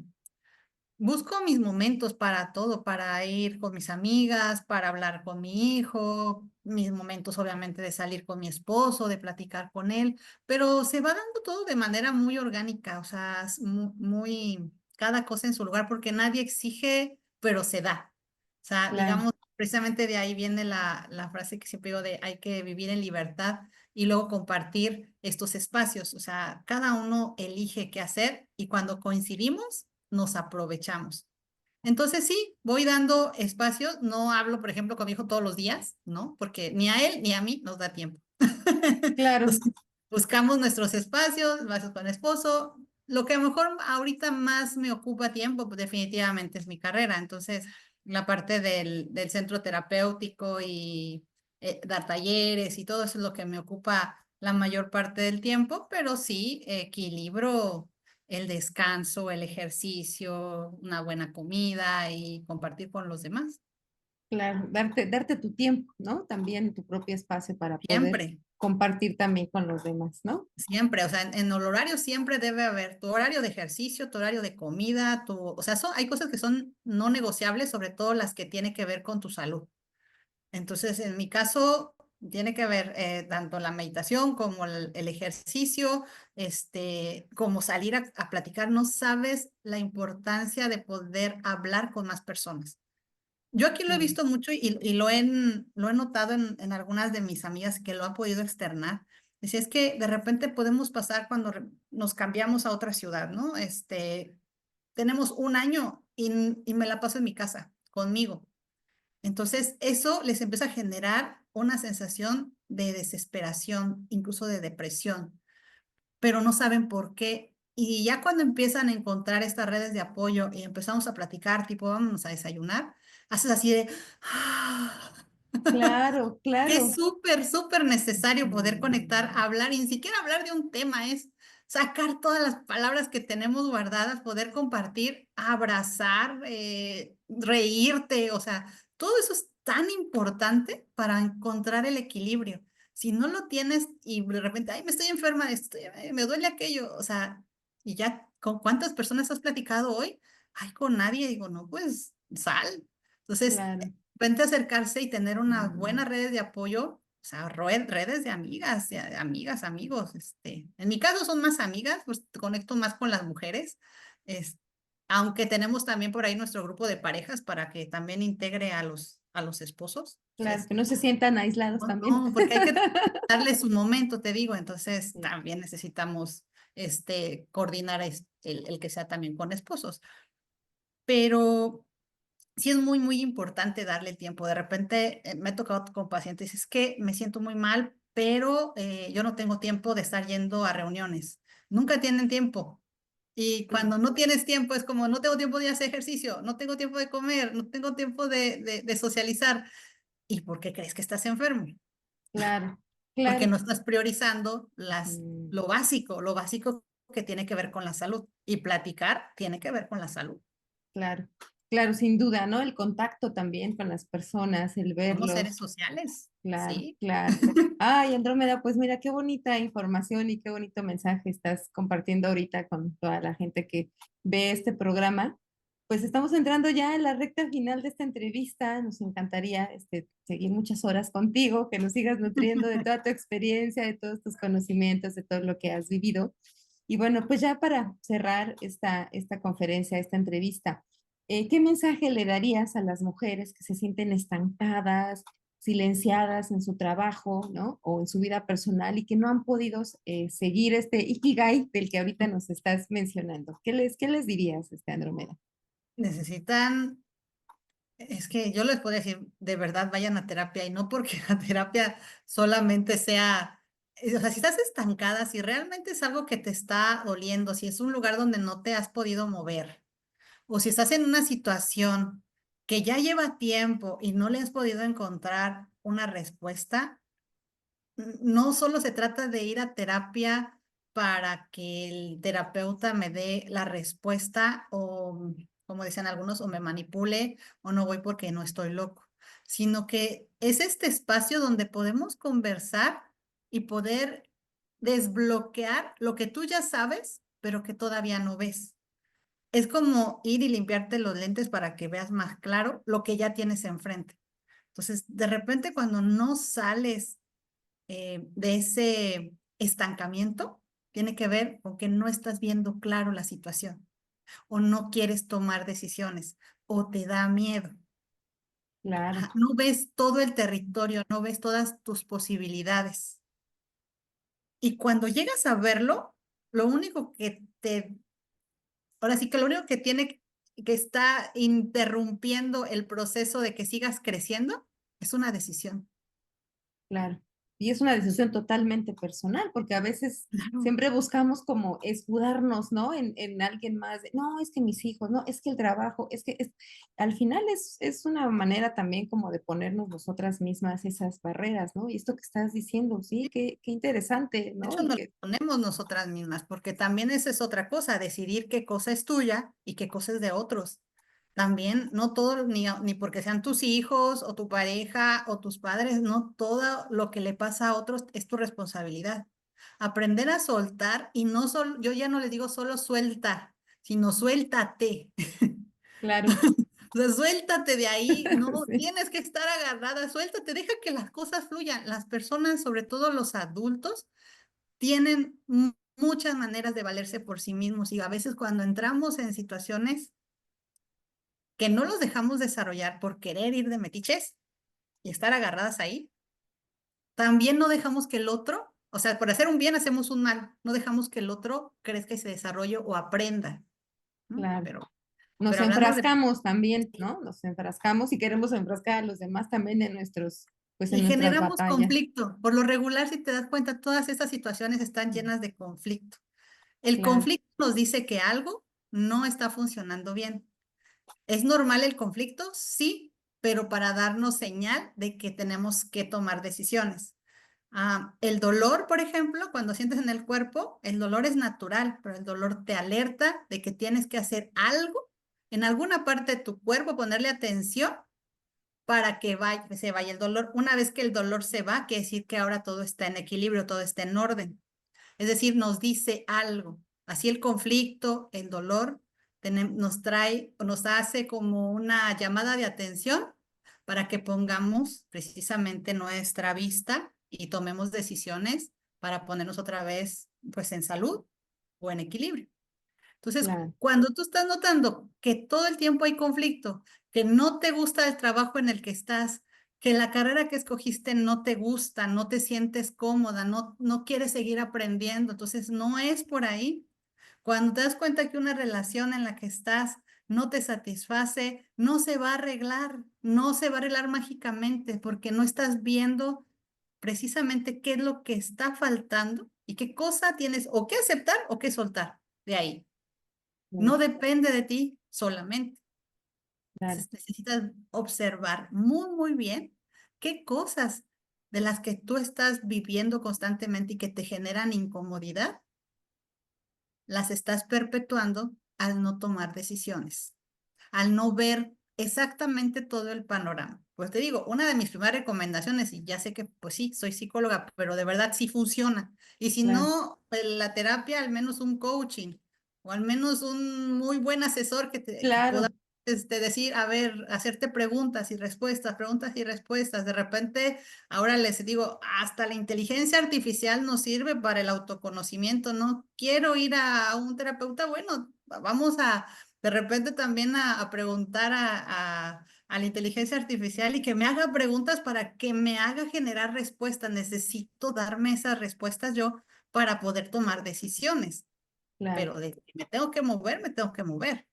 Busco mis momentos para todo, para ir con mis amigas, para hablar con mi hijo, mis momentos obviamente de salir con mi esposo, de platicar con él, pero se va dando todo de manera muy orgánica, o sea, es muy, cada cosa en su lugar, porque nadie exige, pero se da. O sea, Claro, digamos, precisamente de ahí viene la frase que siempre digo de hay que vivir en libertad y luego compartir estos espacios, o sea, cada uno elige qué hacer y cuando coincidimos nos aprovechamos. Entonces sí, voy dando espacios, no hablo, por ejemplo, con mi hijo todos los días, ¿no? Porque ni a él ni a mí nos da tiempo. claro, Bus- Buscamos nuestros espacios, espacios con esposo. Lo que a lo mejor ahorita más me ocupa tiempo, pues definitivamente es mi carrera. Entonces, la parte del centro terapéutico y dar talleres y todo eso es lo que me ocupa la mayor parte del tiempo, pero sí equilibro el descanso, el ejercicio, una buena comida y compartir con los demás. claro. Darte tu tiempo, ¿no? También tu propio espacio para poder Siempre, compartir también con los demás, ¿no? siempre, o sea, en el horario siempre debe haber tu horario de ejercicio, tu horario de comida, o sea, hay cosas que son no negociables, sobre todo las que tienen que ver con tu salud. Entonces, en mi caso, tiene que ver tanto la meditación como el ejercicio, como salir a platicar. No sabes la importancia de poder hablar con más personas. Yo aquí lo he Mm, visto mucho y lo he notado en algunas de mis amigas que lo han podido externar. Decía, es que de repente podemos pasar cuando nos cambiamos a otra ciudad, ¿no? Tenemos un año y me la paso en mi casa, conmigo. Entonces, eso les empieza a generar una sensación de desesperación, incluso de depresión, pero no saben por qué. Y ya cuando empiezan a encontrar estas redes de apoyo y empezamos a platicar, tipo, vamos a desayunar, haces así de, "Ah", claro, que es claro. súper necesario poder Mm, conectar, hablar, y ni siquiera hablar de un tema, es sacar todas las palabras que tenemos guardadas, poder compartir, abrazar, reírte, o sea, todo eso es tan importante para encontrar el equilibrio. Si no lo tienes y de repente, ay, me estoy enferma, me duele aquello, o sea, y ya, ¿con cuántas personas has platicado hoy? Ay, con nadie, digo, no, pues sal. Entonces, Claro. vente a acercarse y tener unas buenas redes de apoyo, o sea, redes de amigas, amigas, amigos. En mi caso son más amigas, pues te conecto más con las mujeres, es, aunque tenemos también por ahí nuestro grupo de parejas para que también integre a los esposos. Claro, que no se sientan aislados No, también. no, porque hay que darle su momento, te digo, entonces Sí, también necesitamos coordinar el que sea también con esposos. Pero sí es muy, muy importante darle tiempo. De repente me ha tocado con pacientes, es que me siento muy mal, pero yo no tengo tiempo de estar yendo a reuniones. Nunca tienen tiempo. Y sí, cuando no tienes tiempo, es como, no tengo tiempo de hacer ejercicio, no tengo tiempo de comer, no tengo tiempo de socializar. ¿Y por qué crees que estás enfermo? claro, Porque claro. no estás priorizando Mm, lo básico que tiene que ver con la salud. Y platicar tiene que ver con la salud. claro, claro, sin duda, ¿no? El contacto también con las personas, el Somos seres verlos. sociales, Claro, ¿sí? claro. Ay, Andrómeda, pues mira, qué bonita información y qué bonito mensaje estás compartiendo ahorita con toda la gente que ve este programa. Pues estamos entrando ya en la recta final de esta entrevista. Nos encantaría seguir muchas horas contigo, que nos sigas nutriendo de toda tu experiencia, de todos tus conocimientos, de todo lo que has vivido. Y bueno, pues ya para cerrar esta conferencia, esta entrevista, ¿qué mensaje le darías a las mujeres que se sienten estancadas, silenciadas en su trabajo, ¿no? O en su vida personal y que no han podido seguir este Ikigai del que ahorita nos estás mencionando? Qué les dirías, Andrómeda? Necesitan, es que yo les puedo decir, de verdad vayan a terapia y no porque la terapia solamente sea, o sea, si estás estancada, si realmente es algo que te está doliendo, si es un lugar donde no te has podido mover, o si estás en una situación que ya lleva tiempo y no le has podido encontrar una respuesta, no solo se trata de ir a terapia para que el terapeuta me dé la respuesta o, como dicen algunos, o me manipule o no voy porque no estoy loco, sino que es este espacio donde podemos conversar y poder desbloquear lo que tú ya sabes, pero que todavía no ves. Es como ir y limpiarte los lentes para que veas más claro lo que ya tienes enfrente. Entonces, de repente cuando no sales de ese estancamiento tiene que ver con que no estás viendo claro la situación o no quieres tomar decisiones o te da miedo. Claro, Ajá, no ves todo el territorio, no ves todas tus posibilidades. Y cuando llegas a verlo, lo único ahora sí que lo único que que está interrumpiendo el proceso de que sigas creciendo es una decisión. claro. Y es una decisión totalmente personal, porque a veces Claro. siempre buscamos como escudarnos, ¿no? En alguien más. No, es que mis hijos, no, es que el trabajo, al final es una manera también como de ponernos nosotras mismas esas barreras, ¿no? Y esto que estás diciendo, sí, qué interesante, De ¿no? hecho, Y nos lo que, ponemos nosotras mismas, porque también esa es otra cosa, decidir qué cosa es tuya y qué cosa es de otros. También, no todo, ni porque sean tus hijos o tu pareja o tus padres, no todo lo que le pasa a otros es tu responsabilidad. Aprender a soltar y no solo, yo ya no les digo solo suelta, sino suéltate. claro, O sea, suéltate de ahí, no sí, tienes que estar agarrada, suéltate, deja que las cosas fluyan. Las personas, sobre todo los adultos, tienen muchas maneras de valerse por sí mismos y a veces cuando entramos en situaciones que no los dejamos desarrollar por querer ir de metiches y estar agarradas ahí, también no dejamos que el otro, o sea, por hacer un bien hacemos un mal, no dejamos que el otro crezca y se desarrolle o aprenda, ¿no? claro. Nos Pero hablando de... enfrascamos también, ¿no? Nos enfrascamos y queremos enfrascar a los demás también en pues en Y nuestras generamos batallas. conflicto. Por lo regular, si te das cuenta, todas estas situaciones están Mm, llenas de conflicto. El claro, conflicto nos dice que algo no está funcionando bien. ¿Es normal el conflicto? Sí, pero para darnos señal de que tenemos que tomar decisiones. El dolor, por ejemplo, cuando sientes en el cuerpo, el dolor es natural, pero el dolor te alerta de que tienes que hacer algo en alguna parte de tu cuerpo, ponerle atención para que se vaya el dolor. Una vez que el dolor se va, quiere decir que ahora todo está en equilibrio, todo está en orden. Es decir, nos dice algo. Así el conflicto, el dolor, nos trae, nos hace como una llamada de atención para que pongamos precisamente nuestra vista y tomemos decisiones para ponernos otra vez pues en salud o en equilibrio. Entonces, Claro, cuando tú estás notando que todo el tiempo hay conflicto, que no te gusta el trabajo en el que estás, que la carrera que escogiste no te gusta, no te sientes cómoda, no quieres seguir aprendiendo, entonces no es por ahí. Cuando te das cuenta que una relación en la que estás no te satisface, no se va a arreglar, no se va a arreglar mágicamente porque no estás viendo precisamente qué es lo que está faltando y qué cosa tienes o que aceptar o que soltar de ahí. claro, No depende de ti solamente. claro. Entonces necesitas observar muy, muy bien qué cosas de las que tú estás viviendo constantemente y que te generan incomodidad, las estás perpetuando al no tomar decisiones, al no ver exactamente todo el panorama. Pues te digo, una de mis primeras recomendaciones, y ya sé que pues sí, soy psicóloga, pero de verdad sí funciona. Y si Claro, no, pues, la terapia, al menos un coaching o al menos un muy buen asesor que pueda claro, decir, a ver, hacerte preguntas y respuestas. De repente, ahora les digo, hasta la inteligencia artificial nos sirve para el autoconocimiento, ¿no? Quiero ir a un terapeuta, bueno, vamos a de repente también a preguntar a la inteligencia artificial y que me haga preguntas para que me haga generar respuestas. Necesito darme esas respuestas yo para poder tomar decisiones, claro. pero de que me tengo que mover, me tengo que mover.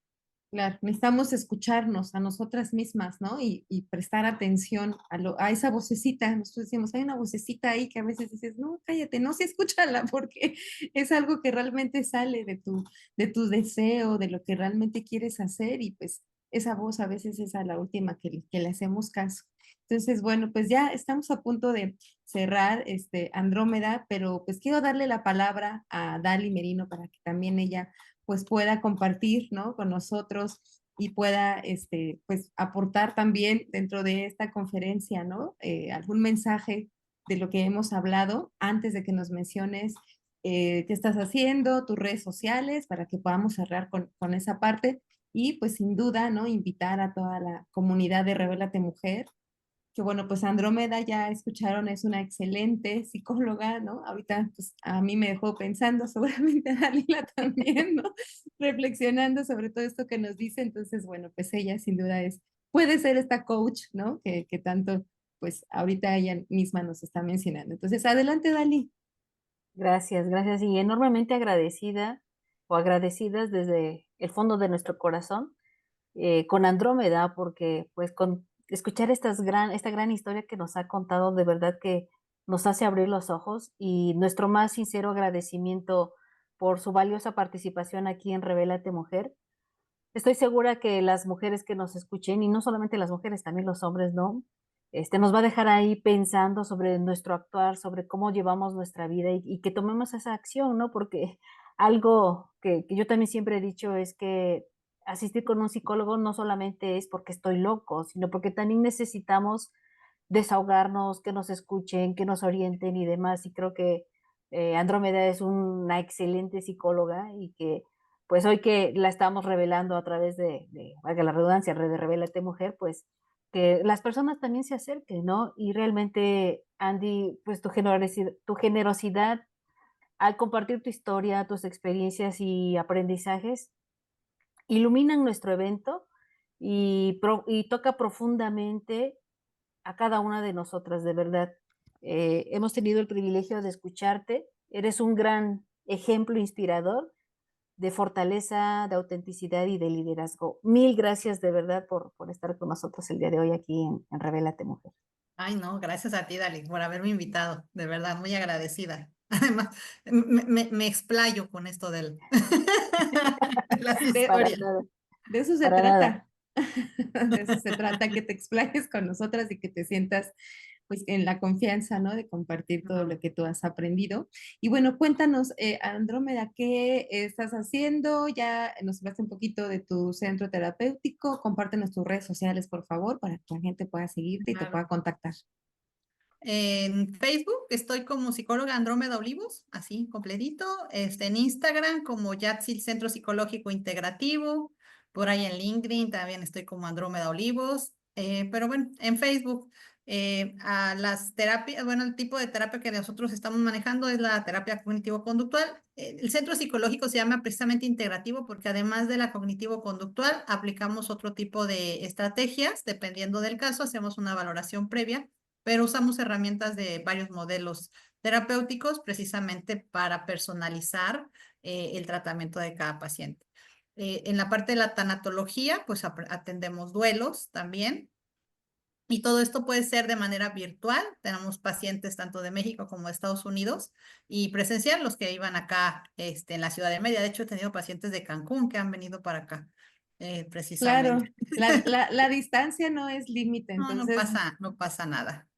Claro, necesitamos escucharnos a nosotras mismas, ¿no? Y prestar atención a esa vocecita. Nosotros decimos, hay una vocecita ahí que a veces dices, no, cállate, no, sí escúchala, porque es algo que realmente sale de tu deseo, de lo que realmente quieres hacer, y pues esa voz a veces es a la última que le hacemos caso. Entonces, bueno, pues ya estamos a punto de cerrar Andrómeda, pero pues quiero darle la palabra a Dali Merino para que también ella pues pueda compartir, ¿no? Con nosotros y pueda, pues aportar también dentro de esta conferencia, ¿no? Algún mensaje de lo que hemos hablado antes de que nos menciones qué estás haciendo, tus redes sociales, para que podamos cerrar con esa parte. Y pues sin duda, ¿no? Invitar a toda la comunidad de Revélate Mujer que bueno, pues Andrómeda ya escucharon, es una excelente psicóloga, ¿no? Ahorita pues a mí me dejó pensando, seguramente a Dalila también, ¿no? Reflexionando sobre todo esto que nos dice, entonces bueno, pues ella sin duda puede ser esta coach, ¿no? Que tanto pues ahorita ella misma nos está mencionando. Entonces, adelante, Dali. Gracias, gracias y enormemente agradecida o agradecidas desde el fondo de nuestro corazón con Andrómeda, porque pues con escuchar esta gran historia que nos ha contado, de verdad que nos hace abrir los ojos y nuestro más sincero agradecimiento por su valiosa participación aquí en Revélate Mujer. Estoy segura que las mujeres que nos escuchen, y no solamente las mujeres, también los hombres, ¿no? Nos va a dejar ahí pensando sobre nuestro actuar, sobre cómo llevamos nuestra vida y que tomemos esa acción, ¿no? Porque algo que yo también siempre he dicho es que asistir con un psicólogo no solamente es porque estoy loco, sino porque también necesitamos desahogarnos, que nos escuchen, que nos orienten y demás. Y creo que Andrómeda es una excelente psicóloga y que pues hoy que la estamos revelando a través valga la redundancia, red de Revélate Mujer, pues que las personas también se acerquen, ¿no? Y realmente, Andy, pues tu generosidad al compartir tu historia, tus experiencias y aprendizajes iluminan nuestro evento y toca profundamente a cada una de nosotras, de verdad. Hemos tenido el privilegio de escucharte. Eres un gran ejemplo inspirador de fortaleza, de autenticidad y de liderazgo. Mil gracias de verdad por estar con nosotros el día de hoy aquí en Revélate Mujer. Ay, no, gracias a ti, Dali, por haberme invitado. De verdad, muy agradecida. Además, me explayo con esto de las De, Para historias. nada, de eso se para nada. trata. De eso se trata, que te explayes con nosotras y que te sientas pues en la confianza, ¿no? De compartir todo lo que tú has aprendido. Y bueno, cuéntanos, Andrómeda, ¿qué estás haciendo? Ya nos hablaste un poquito de tu centro terapéutico. Compártenos tus redes sociales, por favor, para que la gente pueda seguirte y te Claro. pueda contactar. En Facebook estoy como psicóloga Andrómeda Olivos, así completito. En Instagram como Yatsil Centro Psicológico Integrativo. Por ahí en LinkedIn también estoy como Andrómeda Olivos. Pero bueno, en Facebook a las terapias, bueno, el tipo de terapia que nosotros estamos manejando es la terapia cognitivo-conductual. El centro psicológico se llama precisamente integrativo porque además de la cognitivo-conductual aplicamos otro tipo de estrategias, dependiendo del caso, hacemos una valoración previa, pero usamos herramientas de varios modelos terapéuticos precisamente para personalizar el tratamiento de cada paciente. En la parte de la tanatología, pues atendemos duelos también. Y todo esto puede ser de manera virtual. Tenemos pacientes tanto de México como de Estados Unidos y presencial, los que iban acá en la Ciudad de Mérida. De hecho, he tenido pacientes de Cancún que han venido para acá, Claro, precisamente. la distancia no es límite, No, entonces, no pasa nada.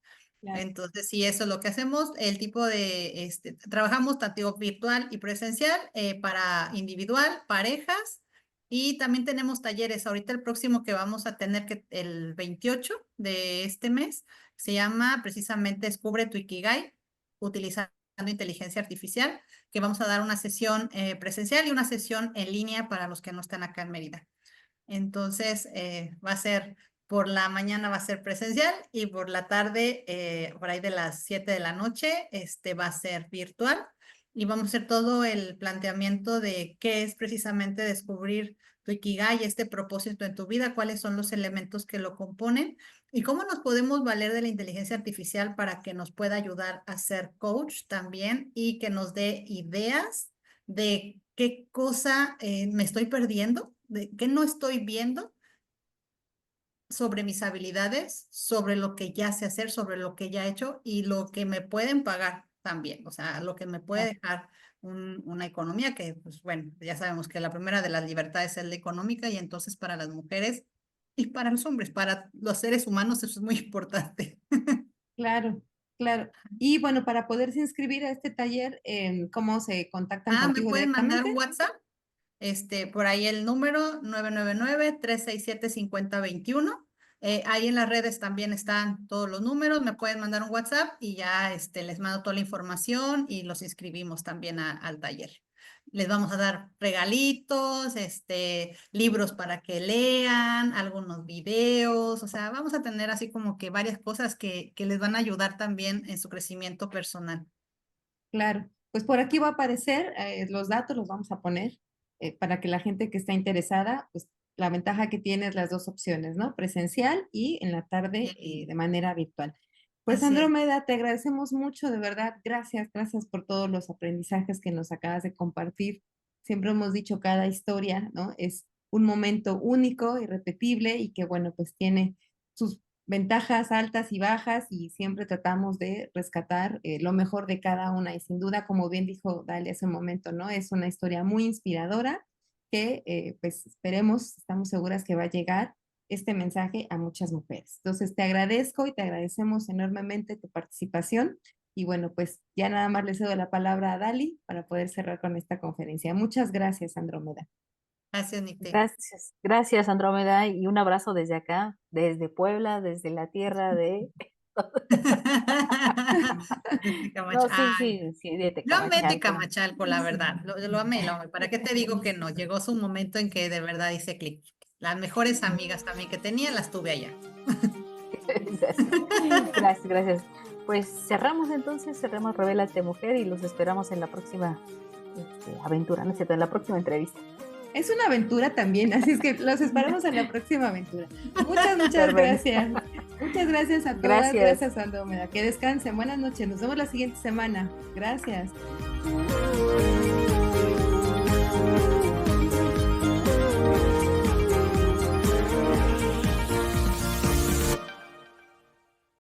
claro. Entonces, sí, eso es lo que hacemos. El tipo de, trabajamos tanto virtual y presencial para individual, parejas, y también tenemos talleres. Ahorita el próximo que vamos a tener, que el 28 de este mes, se llama precisamente Descubre tu Ikigai, utilizando inteligencia artificial, que vamos a dar una sesión presencial y una sesión en línea para los que no están acá en Mérida. Entonces, va a ser, por la mañana va a ser presencial y por la tarde, por ahí de las 7 de la noche, va a ser virtual. Y vamos a hacer todo el planteamiento de qué es precisamente descubrir tu Ikigai, este propósito en tu vida, cuáles son los elementos que lo componen y cómo nos podemos valer de la inteligencia artificial para que nos pueda ayudar a ser coach también y que nos dé ideas de qué cosa me estoy perdiendo, de qué no estoy viendo sobre mis habilidades, sobre lo que ya sé hacer, sobre lo que ya he hecho y lo que me pueden pagar también, o sea, lo que me puede dejar una economía que, pues bueno, ya sabemos que la primera de las libertades es la económica y entonces para las mujeres y para los hombres, para los seres humanos eso es muy importante. Claro, claro. Y bueno, para poderse inscribir a este taller, ¿cómo se contactan Me contigo pueden mandar un directamente? WhatsApp. Por ahí el número 999-367-5021. Ahí en las redes también están todos los números, me pueden mandar un WhatsApp y ya les mando toda la información y los inscribimos también al taller. Les vamos a dar regalitos, libros para que lean, algunos videos, o sea, vamos a tener así como que varias cosas que les van a ayudar también en su crecimiento personal. Claro, pues por aquí va a aparecer, los datos los vamos a poner para que la gente que está interesada, pues la ventaja que tiene es las dos opciones, ¿no? Presencial y en la tarde de manera virtual. Pues Así es. Andrómeda, te agradecemos mucho, de verdad, gracias, gracias por todos los aprendizajes que nos acabas de compartir. Siempre hemos dicho, cada historia, ¿no? Es un momento único, irrepetible y que, bueno, pues tiene sus ventajas altas y bajas y siempre tratamos de rescatar lo mejor de cada una. Y sin duda, como bien dijo Dalia hace un momento, ¿no? Es una historia muy inspiradora que pues esperemos, estamos seguras que va a llegar este mensaje a muchas mujeres. Entonces, te agradezco y te agradecemos enormemente tu participación. Y bueno, pues ya nada más le cedo la palabra a Dali para poder cerrar con esta conferencia. Muchas gracias, Andrómeda. Gracias, Nicte. Gracias, gracias Andrómeda y un abrazo desde acá, desde Puebla, desde la tierra de... No, sí, Ay, sí, sí, de yo amé Tecamachalco. Tecamachalco, la verdad. Lo amé, lo amé. ¿Para qué te digo que no? Llegó su momento en que de verdad hice clic. Las mejores amigas también que tenía las tuve allá. Gracias, gracias. Pues cerramos entonces, cerramos Revélate Mujer y los esperamos en la próxima aventura, ¿no es cierto? En la próxima entrevista. Es una aventura también, así es que los esperamos en la próxima aventura. Muchas gracias. Muchas gracias a todas. Gracias, Andrómeda. Que descansen. Buenas noches. Nos vemos la siguiente semana. Gracias.